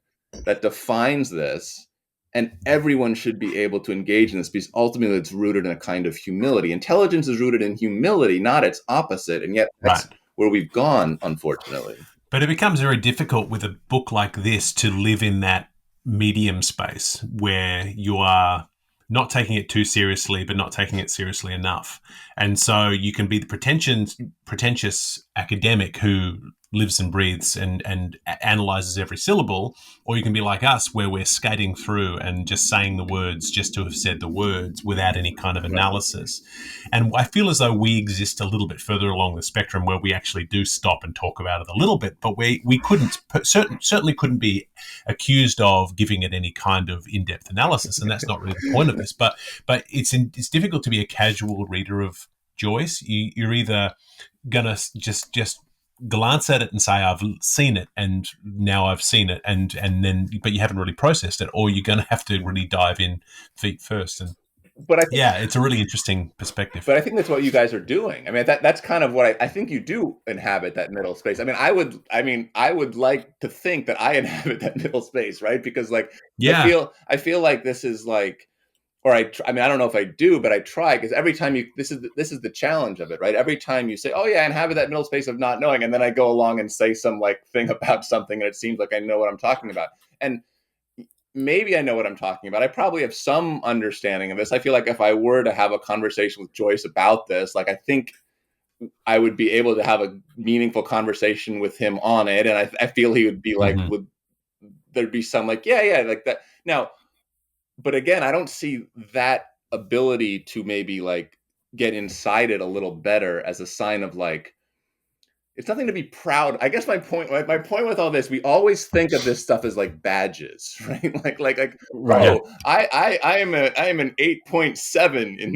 that defines this. And everyone should be able to engage in this, because ultimately it's rooted in a kind of humility. Intelligence is rooted in humility, not its opposite. And yet that's where we've gone, unfortunately. But it becomes very difficult with a book like this to live in that medium space where you are not taking it too seriously, but not taking it seriously enough. And so you can be the pretentious academic who lives and breathes and analyzes every syllable, or you can be like us, where we're skating through and just saying the words just to have said the words without any kind of analysis. And I feel as though we exist a little bit further along the spectrum, where we actually do stop and talk about it a little bit, but we certainly couldn't be accused of giving it any kind of in-depth analysis, and that's not really the point of this. But it's difficult to be a casual reader of Joyce. You're either gonna just glance at it and say, I've seen it, and now I've seen it, and then, but you haven't really processed it, or you're going to have to really dive in feet first. And But I think yeah, it's a really interesting perspective. But I think that's what you guys are doing. I mean, that's kind of what I think you do inhabit that middle space. I would like to think that I inhabit that middle space, right? Because like Yeah. I feel like this is like, or I mean, I don't know if I do, but I try, because every time this is the challenge of it, right? Every time you say, oh yeah, I inhabit that middle space of not knowing, and then I go along and say some like thing about something, and it seems like I know what I'm talking about. And maybe I know what I'm talking about. I probably have some understanding of this. I feel like if I were to have a conversation with Joyce about this, like I think I would be able to have a meaningful conversation with him on it. And I feel he would be like, Mm-hmm. there'd be some like, yeah, like that. Now, but again, I don't see that ability to maybe like get inside it a little better as a sign of like, it's nothing to be proud. I guess my point with all this, we always think of this stuff as like badges, right? Like, Right. Yeah. oh, I am an 8.7 in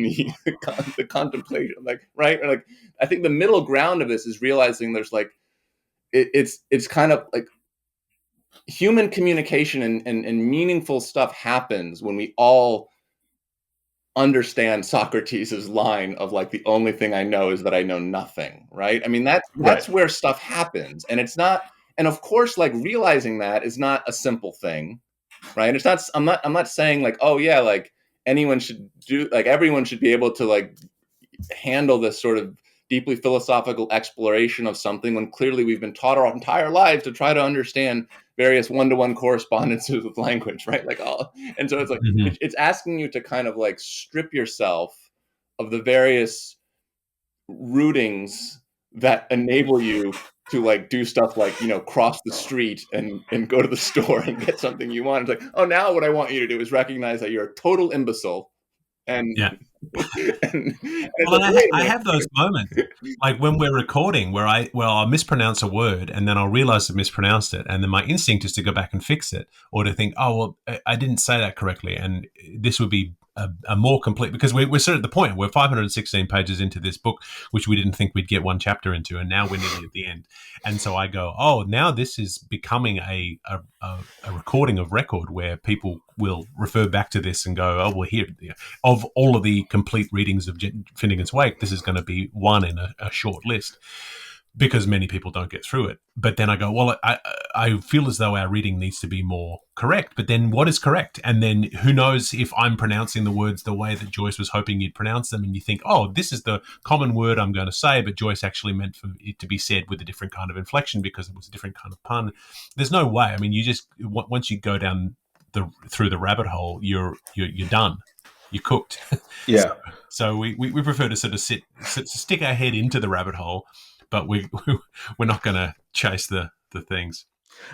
the contemplation, like, right? Or like, I think the middle ground of this is realizing there's like, it's kind of like human communication and meaningful stuff happens when we all understand Socrates' line of like, the only thing I know is that I know nothing, right? I mean, Right. that's where stuff happens. And it's not, and of course, like realizing that is not a simple thing, right? It's not, I'm not saying like, oh yeah, like anyone should do, like everyone should be able to like handle this sort of deeply philosophical exploration of something, when clearly we've been taught our entire lives to try to understand various one-to-one correspondences with language, right? Like all, and so it's like Mm-hmm. it's asking you to kind of like strip yourself of the various rootings that enable you to like do stuff like, you know, cross the street and go to the store and get something you want. It's like, oh, now what I want you to do is recognize that you're a total imbecile, and Yeah. and it's Well, like, and wait a I minute. have those moments, like when we're recording, where I'll mispronounce a word, and then I'll realize I've mispronounced it, and then my instinct is to go back and fix it, or to think, oh well, I didn't say that correctly, and this would be a more complete, because we're sort of at the point, we're 516 pages into this book, which we didn't think we'd get one chapter into, and now we're nearly at the end, and so I go, oh, now this is becoming a recording of record where people will refer back to this and go, oh well, here, of all of the complete readings of Finnegans Wake, this is going to be one in a short list, because many people don't get through it. But then I go, well, I feel as though our reading needs to be more correct. But then what is correct? And then who knows if I'm pronouncing the words the way that Joyce was hoping you'd pronounce them, and you think, oh, this is the common word I'm going to say, but Joyce actually meant for it to be said with a different kind of inflection because it was a different kind of pun. There's no way. I mean, you just, once you go down through the rabbit hole, you're done. You're cooked. Yeah. So we prefer to sort of stick our head into the rabbit hole, but we're not going to chase the things.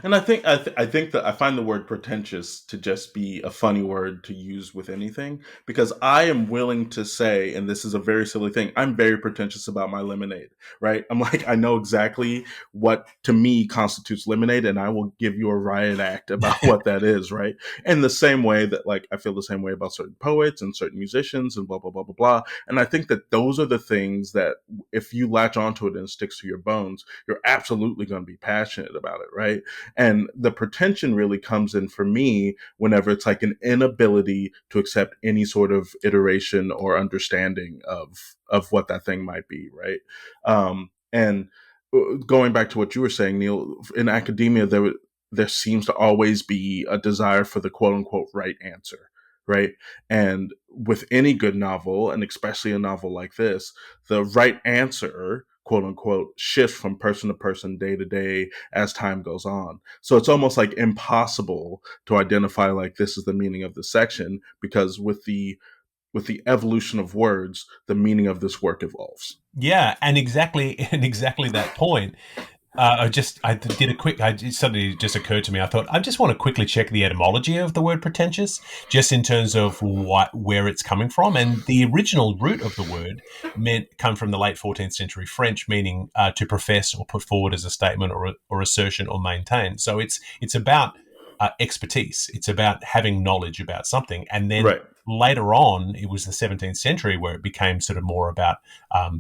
And I think I think that I find the word pretentious to just be a funny word to use with anything, because I am willing to say, and this is a very silly thing, I'm very pretentious about my lemonade, right? I'm like, I know exactly what to me constitutes lemonade, and I will give you a riot act about what that is, right? In the same way that like I feel the same way about certain poets and certain musicians and blah blah blah blah blah. And I think that those are the things that if you latch onto it and it sticks to your bones, you're absolutely going to be passionate about it, right? And the pretension really comes in for me whenever it's like an inability to accept any sort of iteration or understanding of what that thing might be, right? And going back to what you were saying, Neil, in academia, there seems to always be a desire for the quote unquote right answer, right? And with any good novel, and especially a novel like this, the right answer, quote unquote, shifts from person to person, day to day, as time goes on. So it's almost like impossible to identify like this is the meaning of the section, because with the evolution of words, the meaning of this work evolves. Yeah, and exactly that point. I did a quick. It suddenly just occurred to me. I thought I just want to quickly check the etymology of the word pretentious, just in terms of where it's coming from. And the original root of the word come from the late 14th century French, meaning to profess or put forward as a statement or assertion or maintain. So it's about expertise. It's about having knowledge about something. And then Right. later on, it was the 17th century where it became sort of more about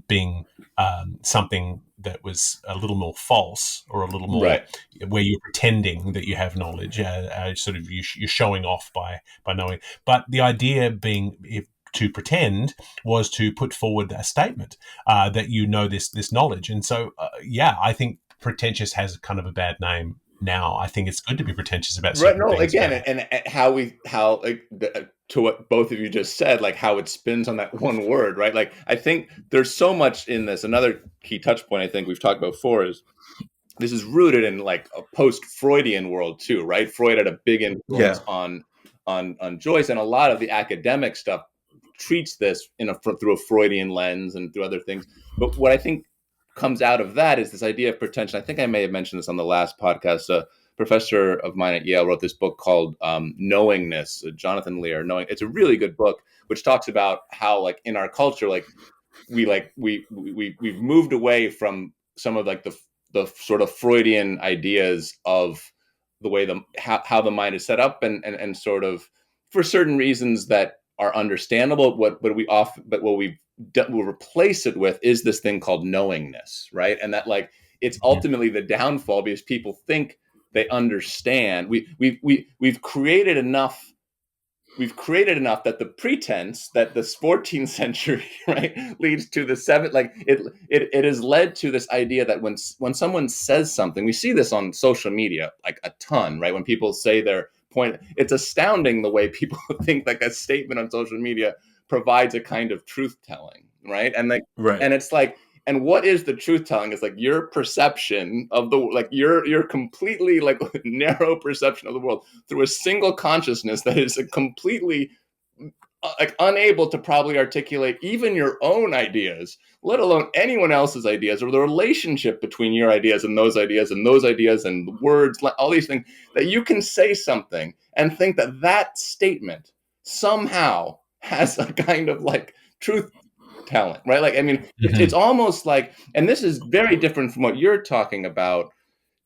being something that was a little more false, or a little more where you're pretending that you have knowledge, sort of you're showing off by knowing. But the idea being, to pretend, was to put forward a statement that you know this knowledge. And so, I think pretentious has kind of a bad name now. I think it's good to be pretentious about certain things. And how to what both of you just said, like how it spins on that one word, right? Like, I think there's so much in this. Another key touch point I think we've talked about before is this is rooted in like a post-Freudian world too, right? Freud had a big influence on Joyce, and a lot of the academic stuff treats this through a Freudian lens and through other things. But what I think comes out of that is this idea of pretension. I think I may have mentioned this on the last podcast. A professor of mine at Yale wrote this book called Knowingness, Jonathan Lear. It's a really good book, which talks about how, like, in our culture, like we've moved away from some of like the sort of Freudian ideas of the way how the mind is set up, and sort of, for certain reasons that are understandable, what we'll replace it with is this thing called knowingness, right? And that, like, it's ultimately the downfall, because people think they understand. We've created enough that the pretense that this 14th century, right, leads to the seventh. Like, it has led to this idea that when someone says something, we see this on social media like a ton, right? When people say their point, it's astounding the way people think like a statement on social media provides a kind of truth telling, right? And like, and it's like, and what is the truth telling? It's like your perception of your completely like narrow perception of the world through a single consciousness that is a completely like unable to probably articulate even your own ideas, let alone anyone else's ideas, or the relationship between your ideas and those ideas and those ideas and the words, all these things, that you can say something and think that statement somehow has a kind of like truth telling, right? Like, I mean, it's almost like, and this is very different from what you're talking about,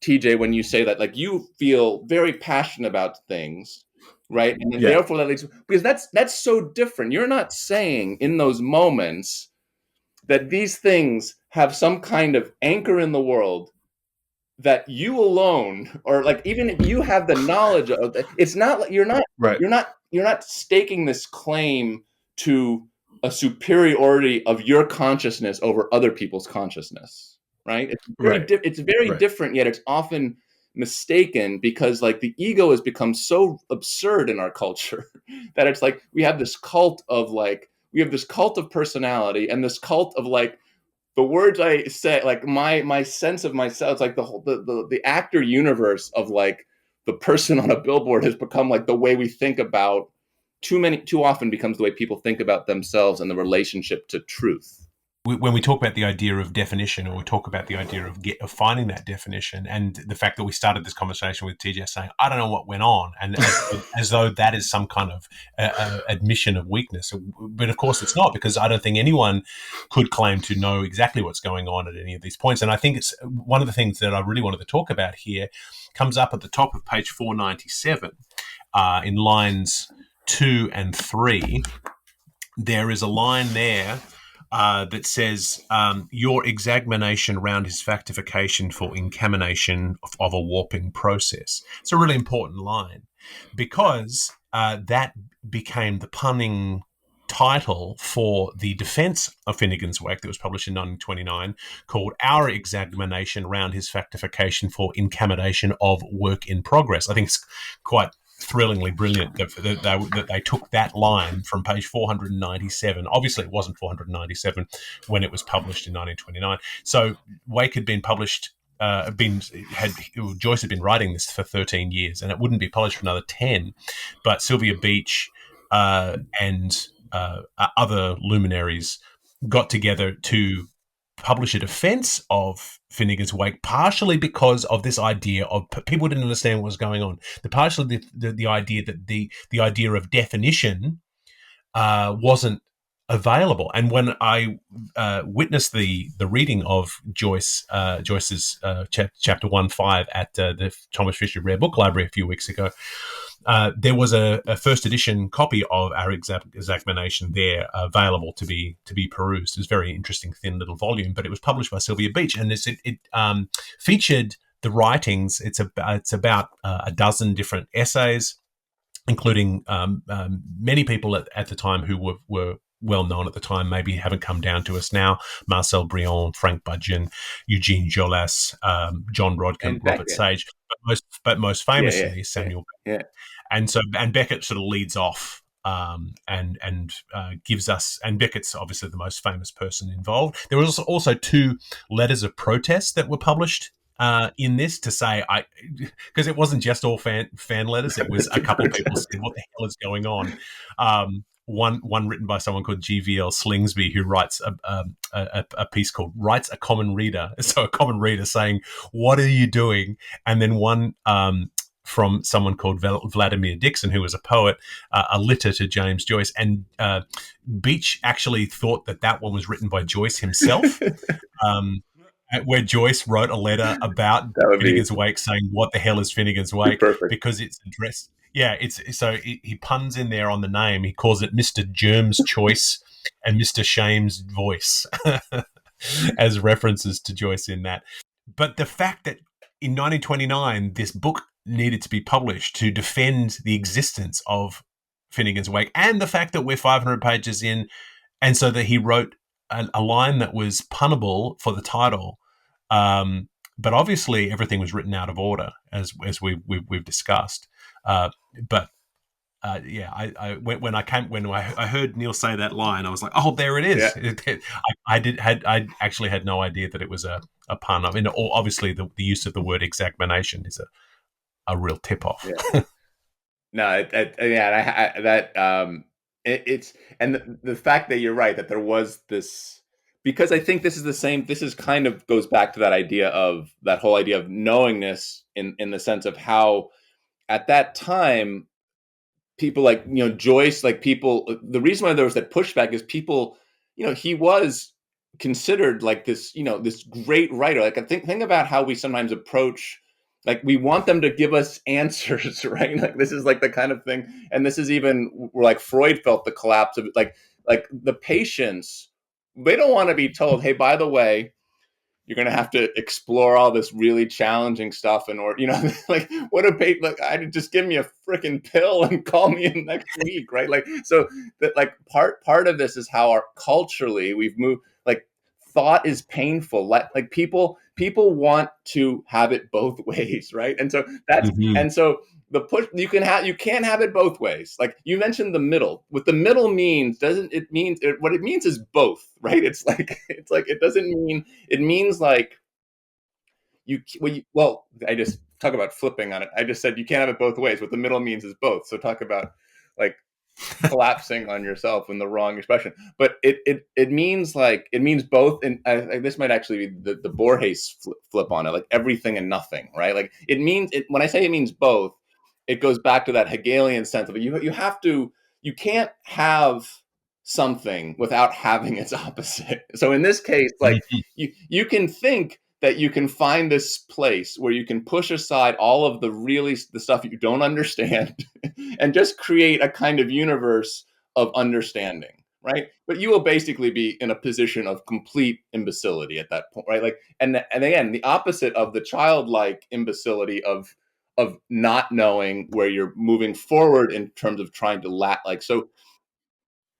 TJ, when you say that, like, you feel very passionate about things, right? And then therefore that leads, because that's so different. You're not saying in those moments that these things have some kind of anchor in the world that you alone, or like even if you have the knowledge of, it's not like you're not staking this claim to a superiority of your consciousness over other people's consciousness, right? It's very different, yet it's often mistaken, because like the ego has become so absurd in our culture that it's like we have this cult of personality, and this cult of like the words I say, like my sense of myself. It's like the actor universe of like the person on a billboard has become like the way we think about, too often becomes the way people think about themselves and the relationship to truth. When we talk about the idea of definition, or we talk about the idea of finding that definition, and the fact that we started this conversation with TJ saying, I don't know what went on, and as though that is some kind of admission of weakness. But of course it's not, because I don't think anyone could claim to know exactly what's going on at any of these points. And I think it's one of the things that I really wanted to talk about here comes up at the top of page 497 in lines 2 and 3. There is a line there that says, your exagmination round his factification for incamination of a warping process. It's a really important line, because that became the punning title for the defense of Finnegans Wake that was published in 1929, called Our Exagmination Round His Factification for Incamination of Work in Progress. I think it's quite thrillingly brilliant that they took that line from page 497. Obviously, it wasn't 497 when it was published in 1929. So Wake had been published. Joyce had been writing this for 13 years, and it wouldn't be published for another 10. But Sylvia Beach and other luminaries got together to publish a defense of Finnegans Wake, partially because of this idea of people didn't understand what was going on. Partially the idea that the idea of definition wasn't available. And when I witnessed the reading of Joyce's chapter 1.5 at the Thomas Fisher Rare Book Library a few weeks ago, there was a first edition copy of our examination there available to be perused. It was a very interesting, thin little volume, but it was published by Sylvia Beach, and it featured the writings. It's about a dozen different essays, including many people at the time who were well known at the time, maybe haven't come down to us now. Marcel Brion, Frank Budgeon, Eugene Jolas, John Rodkin, Robert Sage, but most famously Samuel Beckett. Yeah. And Beckett sort of leads off and gives us, and Beckett's obviously the most famous person involved. There was also 2 letters of protest that were published in this to say, because it wasn't just all fan letters. It was a couple of people said, "What the hell is going on?" One written by someone called GVL Slingsby, who writes a piece called "Writes a Common Reader." So a common reader saying, "What are you doing?" And then one from someone called Vladimir Dixon, who was a poet, a letter to James Joyce. And Beach actually thought that one was written by Joyce himself. Where Joyce wrote a letter about Finnegans Wake saying, "What the hell is Finnegans Wake?" Because it's addressed. Yeah, he puns in there on the name. He calls it Mr. Germ's Choice and Mr. Shame's Voice as references to Joyce in that. But the fact that in 1929 this book needed to be published to defend the existence of Finnegans Wake, and the fact that we're 500 pages in, and so that he wrote a line that was punnable for the title, but obviously everything was written out of order, as we've discussed. But when I heard Neil say that line, I was like, "Oh, there it is." Yeah. I actually had no idea that it was a pun. I mean, obviously the use of the word exagmination is a real tip off. Yeah. No, it's and the fact that you're right, that there was this, because I think this is the same. This is kind of goes back to that idea of that whole idea of knowingness in the sense of how at that time people like Joyce, like people. The reason why there was that pushback is people, he was considered like this, this great writer. Like I think about how we sometimes approach. Like we want them to give us answers, right? Like this is like the kind of thing, and this is even where like Freud felt the collapse of it. Like the patients, they don't want to be told, "Hey, by the way, you're going to have to explore all this really challenging stuff," and or like what a like I just give me a freaking pill and call me in next week, right? Like so that like part of this is how our culturally we've moved. Like thought is painful. Like people want to have it both ways, right? And so that's and so the push you can't have it both ways. Like you mentioned the middle. What the middle means doesn't it mean what it means is both, right? It's like it doesn't mean it means like I just talk about flipping on it. I just said you can't have it both ways. What the middle means is both. So talk about like collapsing on yourself in the wrong expression, but it means like it means both, and this might actually be the Borges flip on it, like everything and nothing, right? Like it means when I say it means both, it goes back to that Hegelian sense of it. You can't have something without having its opposite. So in this case, like you can think that you can find this place where you can push aside all of the stuff you don't understand and just create a kind of universe of understanding, right? But you will basically be in a position of complete imbecility at that point, right? Like, and again, the opposite of the childlike imbecility of not knowing where you're moving forward in terms of trying to like, so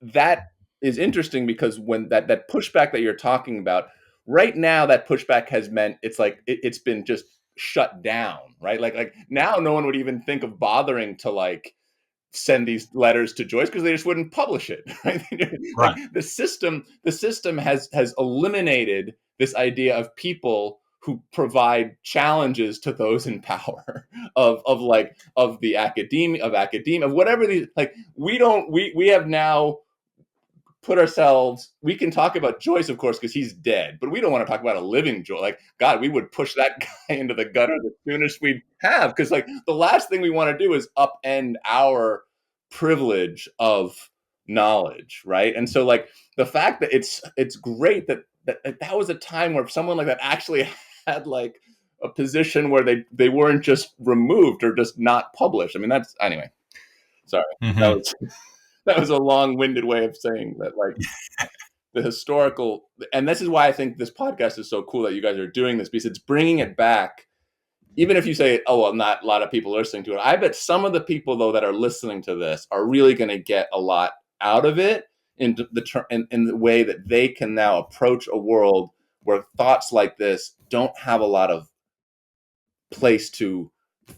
that is interesting because when that pushback that you're talking about right now, that pushback has meant it's like it's been just shut down, right? Like now no one would even think of bothering to like send these letters to Joyce because they just wouldn't publish it, right? Right. Like the system has eliminated this idea of people who provide challenges to those in power of the academia of whatever these, like we have now put ourselves, we can talk about Joyce, of course, because he's dead, but we don't want to talk about a living Joyce. Like, God, we would push that guy into the gutter the soonest we'd have, because like the last thing we want to do is upend our privilege of knowledge, right? And so like the fact that it's great that was a time where someone like that actually had like a position where they weren't just removed or just not published. I mean, that's anyway. Sorry, Mm-hmm. that was a long-winded way of saying that, like the historical, and this is why I think this podcast is so cool that you guys are doing this, because it's bringing it back. Even if you say, oh, well, not a lot of people are listening to it, I bet some of the people though that are listening to this are really going to get a lot out of it in the way that they can now approach a world where thoughts like this don't have a lot of place to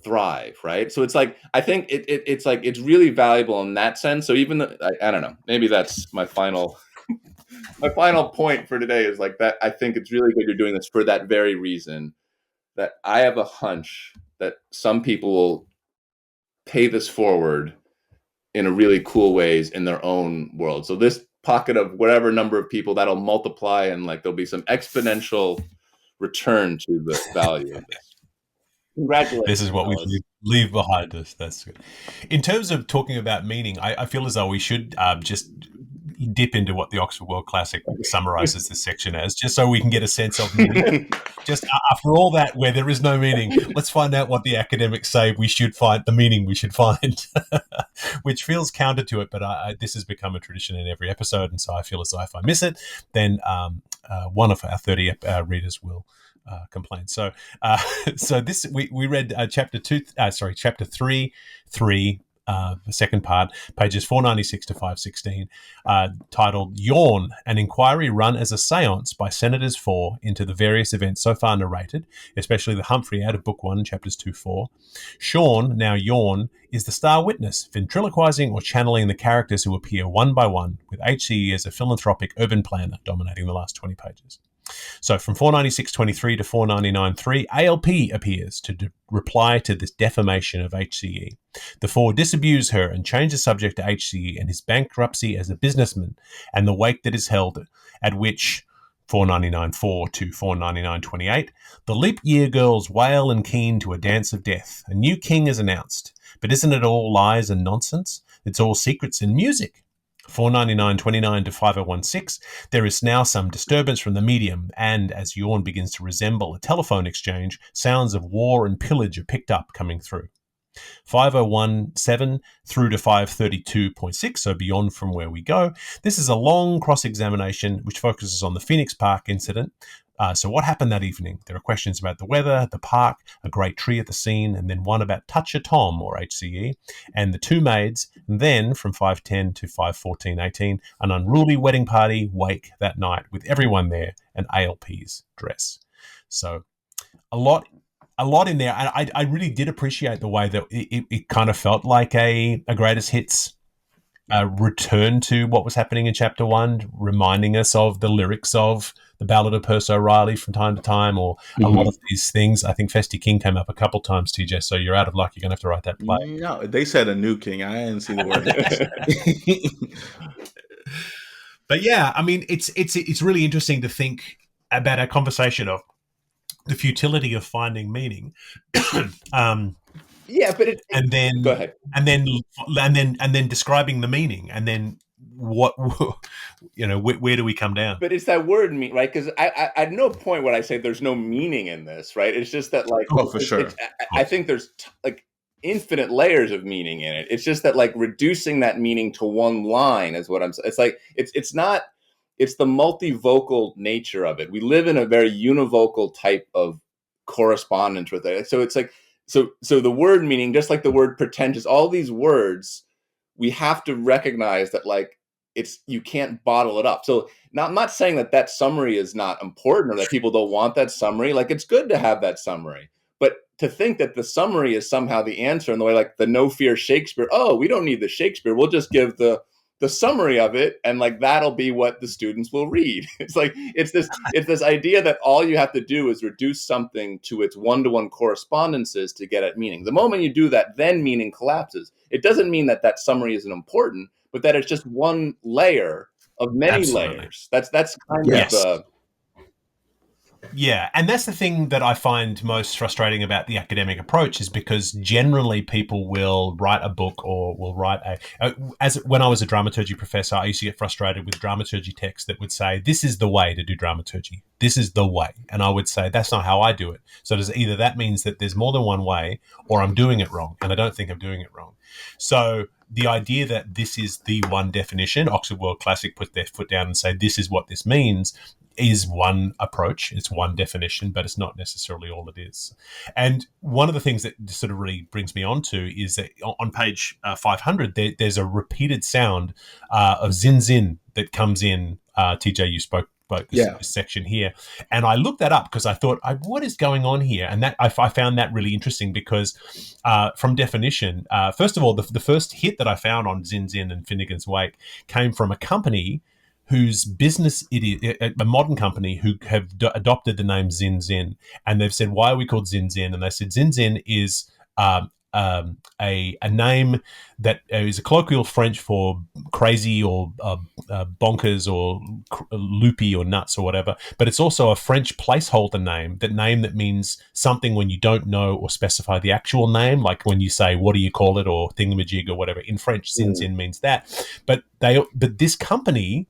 thrive, right? So it's like, I think it's like it's really valuable in that sense. So even I don't know, maybe that's my final point for today is like that. I think it's really good you're doing this for that very reason, that I have a hunch that some people will pay this forward in a really cool ways in their own world. So this pocket of whatever number of people, that'll multiply, and like there'll be some exponential return to the value of this. Congratulations. This is what we leave behind us. That's good. In terms of talking about meaning, I feel as though we should just dip into what the Oxford World Classic summarizes this section as, just so we can get a sense of meaning. Just after all that, where there is no meaning, let's find out what the academics say we should find, the meaning we should find, which feels counter to it, but this has become a tradition in every episode, and so I feel as though if I miss it, then one of our 30 readers will complain. So this we read chapter 3, the second part, pages 496 to 516, titled "Yawn: An Inquiry Run as a Seance by Senators 4 into the Various Events So Far Narrated, especially the Humphrey out of Book 1, chapters 2-4. Sean, now Yawn, is the star witness, ventriloquizing or channeling the characters who appear one by one, with HCE as a philanthropic urban planner dominating the last 20 pages. So from 496.23 to 499.3, ALP appears to reply to this defamation of HCE. The four disabuse her and change the subject to HCE and his bankruptcy as a businessman and the wake that is held, at which 499.4 to 499.28, the leap year girls wail and keen to a dance of death. A new king is announced. But isn't it all lies and nonsense? It's all secrets and music. 499.29 to 5016, there is now some disturbance from the medium, and as Yawn begins to resemble a telephone exchange, sounds of war and pillage are picked up coming through. 5017 through to 532.6, so beyond from where we go. This is a long cross-examination which focuses on the Phoenix Park incident. So what happened that evening? There are questions about the weather, the park, a great tree at the scene, and then one about Toucher Tom, or HCE, and the two maids. And then from 510 to 514.18, an unruly wedding party wake that night with everyone there and ALP's dress. So a lot in there. And I really did appreciate the way that it kind of felt like a greatest hits return to what was happening in chapter 1, reminding us of the lyrics of the Ballad of Percy O'Reilly from time to time, or a lot of these things. I think Festy King came up a couple times, TJ, so you're out of luck. You're going to have to write that play. No, they said a new king. I didn't see the word. But yeah, I mean, it's really interesting to think about our conversation of the futility of finding meaning. Yeah, but and then go ahead. And then describing the meaning, and then what, where do we come down? But it's that word mean, right? Because I at no point would I say there's no meaning in this, right? It's just that, like, for sure. I think there's like infinite layers of meaning in it. It's just that, like, reducing that meaning to one line is what I'm saying. It's like it's not. It's the multivocal nature of it. We live in a very univocal type of correspondence with it. So it's like so the word meaning, just like the word pretentious, all these words, we have to recognize that, like, you can't bottle it up. So I'm not saying that summary is not important or that people don't want that summary. Like, it's good to have that summary, but to think that the summary is somehow the answer in the way, like the No Fear Shakespeare. Oh, we don't need the Shakespeare. We'll just give the summary of it, and like that'll be what the students will read. It's like it's this idea that all you have to do is reduce something to its one-to-one correspondences to get at meaning. The moment you do that, then meaning collapses. It doesn't mean that summary isn't important, but that it's just one layer of many layers. That's kind of the. Yeah, and that's the thing that I find most frustrating about the academic approach is because generally people will write a book or will write as when I was a dramaturgy professor, I used to get frustrated with dramaturgy texts that would say, this is the way to do dramaturgy. This is the way. And I would say, that's not how I do it. So does either that means that there's more than one way or I'm doing it wrong. And I don't think I'm doing it wrong. So the idea that this is the one definition, Oxford World Classic put their foot down and say, this is what this means, is one approach, it's one definition, but it's not necessarily all it is. And one of the things that sort of really brings me on to is that on page 500, there's a repeated sound of zin zin that comes in. TJ, you spoke about this section here, and I looked that up because I thought, what is going on here? And that I found that really interesting because from definition, first of all, the first hit that I found on zin zin and Finnegans Wake came from a company whose business it is, a modern company who have adopted the name Zin Zin. And they've said, why are we called Zin Zin? And they said Zin Zin is a name that is a colloquial French for crazy or bonkers or loopy or nuts or whatever. But it's also a French placeholder name that means something when you don't know or specify the actual name, like when you say, what do you call it, or thingamajig or whatever. In French, Zin Zin means that. But this company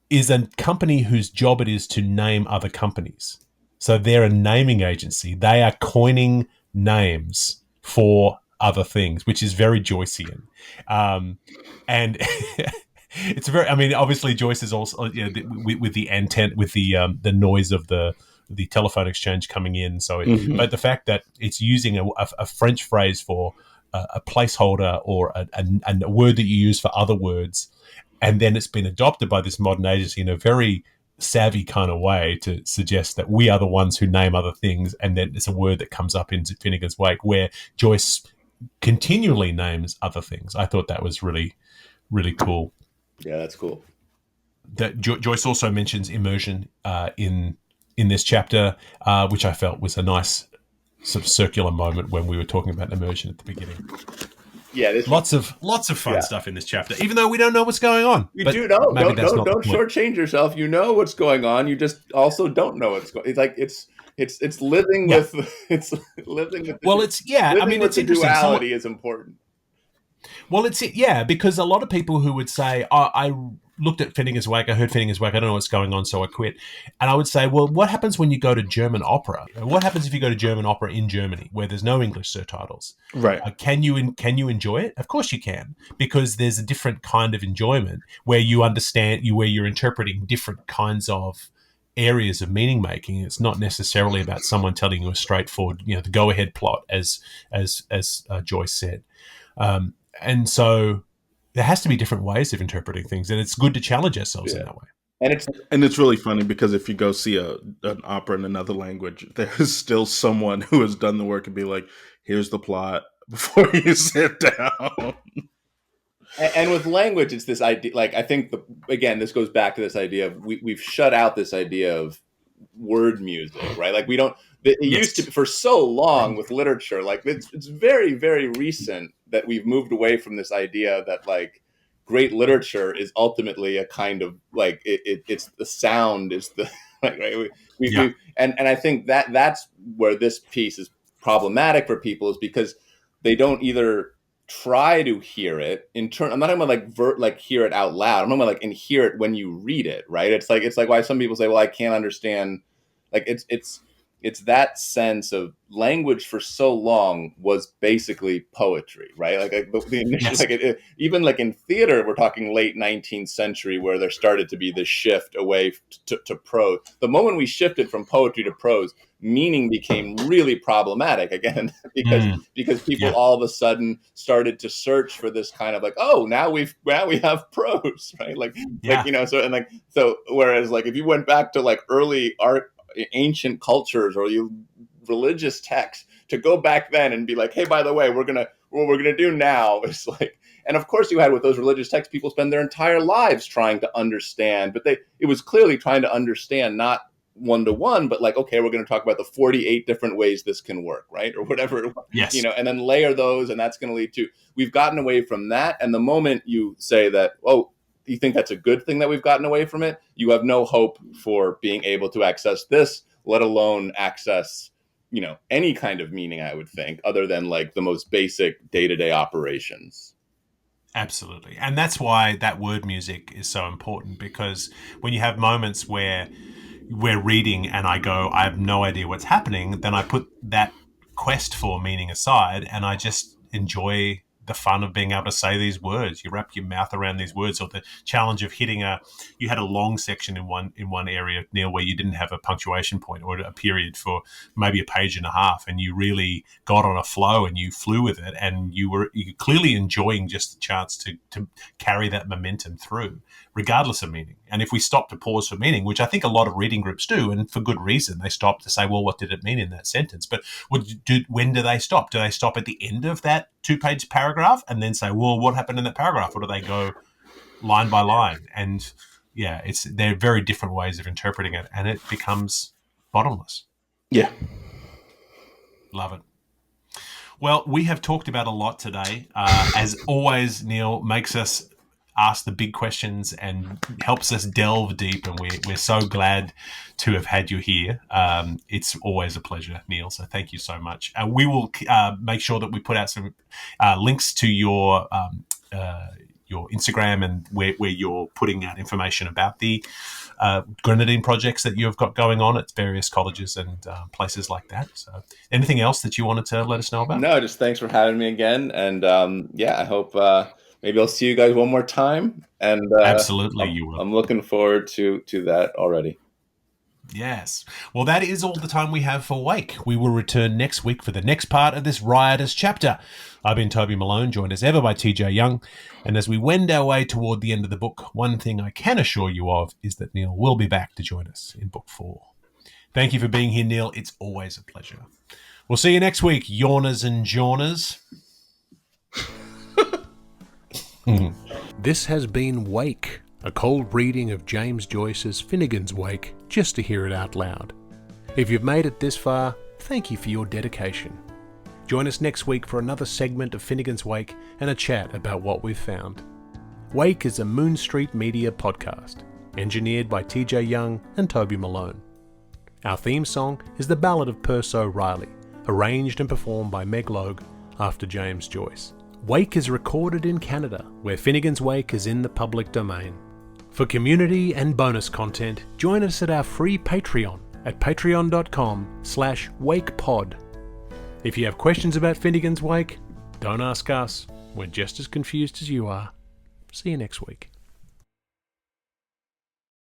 is a company whose job it is to name other companies. So they're a naming agency. They are coining names for other things, which is very Joycean. And it's very, I mean, obviously Joyce is also, with the antenna, with the noise of the telephone exchange coming in. So, but the fact that it's using a French phrase for a placeholder or a word that you use for other words, and then it's been adopted by this modern agency in a very savvy kind of way to suggest that we are the ones who name other things. And then it's a word that comes up in Finnegans Wake where Joyce continually names other things. I thought that was really, really cool. Yeah, that's cool. That Joyce also mentions immersion in this chapter, which I felt was a nice sort of circular moment when we were talking about immersion at the beginning. Yeah, lots of fun stuff in this chapter, even though we don't know what's going on. You do know. Don't shortchange yourself. You know what's going on. You just also don't know what's going. It's like it's living with it's living with. Well, it's I mean, it's interesting. Duality is important. Well, it's because a lot of people who would say, I looked at Finnegans Wake, I heard Finnegans Wake, I don't know what's going on, so I quit. And I would say, well, what happens when you go to German opera? What happens if you go to German opera in Germany where there's no English surtitles? Right. Can you enjoy it? Of course you can, because there's a different kind of enjoyment where you understand, where you're interpreting different kinds of areas of meaning making. It's not necessarily about someone telling you a straightforward, the go-ahead plot, as Joyce said. And so there has to be different ways of interpreting things, and it's good to challenge ourselves in that way. And it's really funny because if you go see an opera in another language, there's still someone who has done the work and be like, here's the plot before you sit down. And with language, it's this idea, like, I think, again, this goes back to this idea of we've shut out this idea of word music, right? Like, we don't, it used to be for so long with literature, like it's very, very recent that we've moved away from this idea that like great literature is ultimately a kind of like, it's the sound is the, like, right? And I think that's where this piece is problematic for people, is because they don't either try to hear it in turn. I'm not talking about like hear it out loud. I'm talking about like and hear it when you read it, right? It's like why some people say, well, I can't understand. Like it's that sense of language for so long was basically poetry, right? Like the initial, like even like in theater, we're talking late 19th century, where there started to be this shift away to prose. The moment we shifted from poetry to prose, meaning became really problematic again, because people all of a sudden started to search for this kind of like, oh, now we have prose, right? Like so whereas like if you went back to like early art, ancient cultures, or religious texts, to go back then and be like, hey, by the way, what we're gonna do now is like, and of course you had with those religious texts, people spend their entire lives trying to understand, but it was clearly trying to understand, not one-to-one, but like, okay, we're going to talk about the 48 different ways this can work, right? Or whatever, and then layer those, and that's going to lead to, we've gotten away from that. And the moment you say that, oh, you think that's a good thing that we've gotten away from it, you have no hope for being able to access this, let alone access, any kind of meaning, I would think, other than like the most basic day-to-day operations. Absolutely. And that's why that word music is so important, because when you have moments where we're reading and I go, I have no idea what's happening, then I put that quest for meaning aside and I just enjoy the fun of being able to say these words. You wrap your mouth around these words, or the challenge of you had a long section in one area, Neil, where you didn't have a punctuation point or a period for maybe a page and a half, and you really got on a flow and you flew with it, and you clearly enjoying just the chance to carry that momentum through, regardless of meaning. And if we stop to pause for meaning, which I think a lot of reading groups do, and for good reason, they stop to say, well, what did it mean in that sentence? But when do they stop? Do they stop at the end of that 2-page paragraph and then say, well, what happened in that paragraph? Or do they go line by line? And yeah, they're very different ways of interpreting it, and it becomes bottomless. Yeah. Love it. Well, we have talked about a lot today. As always, Neil makes us ask the big questions and helps us delve deep, and we're so glad to have had you here. It's always a pleasure, Neil, so thank you so much. We will make sure that we put out some links to your Instagram and where you're putting out information about the grenadine projects that you've got going on at various colleges and places like that. So anything else that you wanted to let us know about? No, just thanks for having me again. And I hope maybe I'll see you guys one more time. And absolutely, you will. I'm looking forward to that already. Yes. Well, that is all the time we have for Wake. We will return next week for the next part of this riotous chapter. I've been Toby Malone, joined as ever by TJ Young. And as we wend our way toward the end of the book, one thing I can assure you of is that Neil will be back to join us in book 4. Thank you for being here, Neil. It's always a pleasure. We'll see you next week, yawners and jawners. This has been Wake, a cold reading of James Joyce's Finnegans Wake, just to hear it out loud. If you've made it this far, thank you for your dedication. Join us next week for another segment of Finnegans Wake and a chat about what we've found. Wake is a Moon Street Media podcast, engineered by TJ Young and Toby Malone. Our theme song is The Ballad of Perso Riley, arranged and performed by Meg Logue after James Joyce. Wake is recorded in Canada, where Finnegans Wake is in the public domain. For community and bonus content, join us at our free Patreon at patreon.com/wakepod. If you have questions about Finnegans Wake, don't ask us. We're just as confused as you are. See you next week.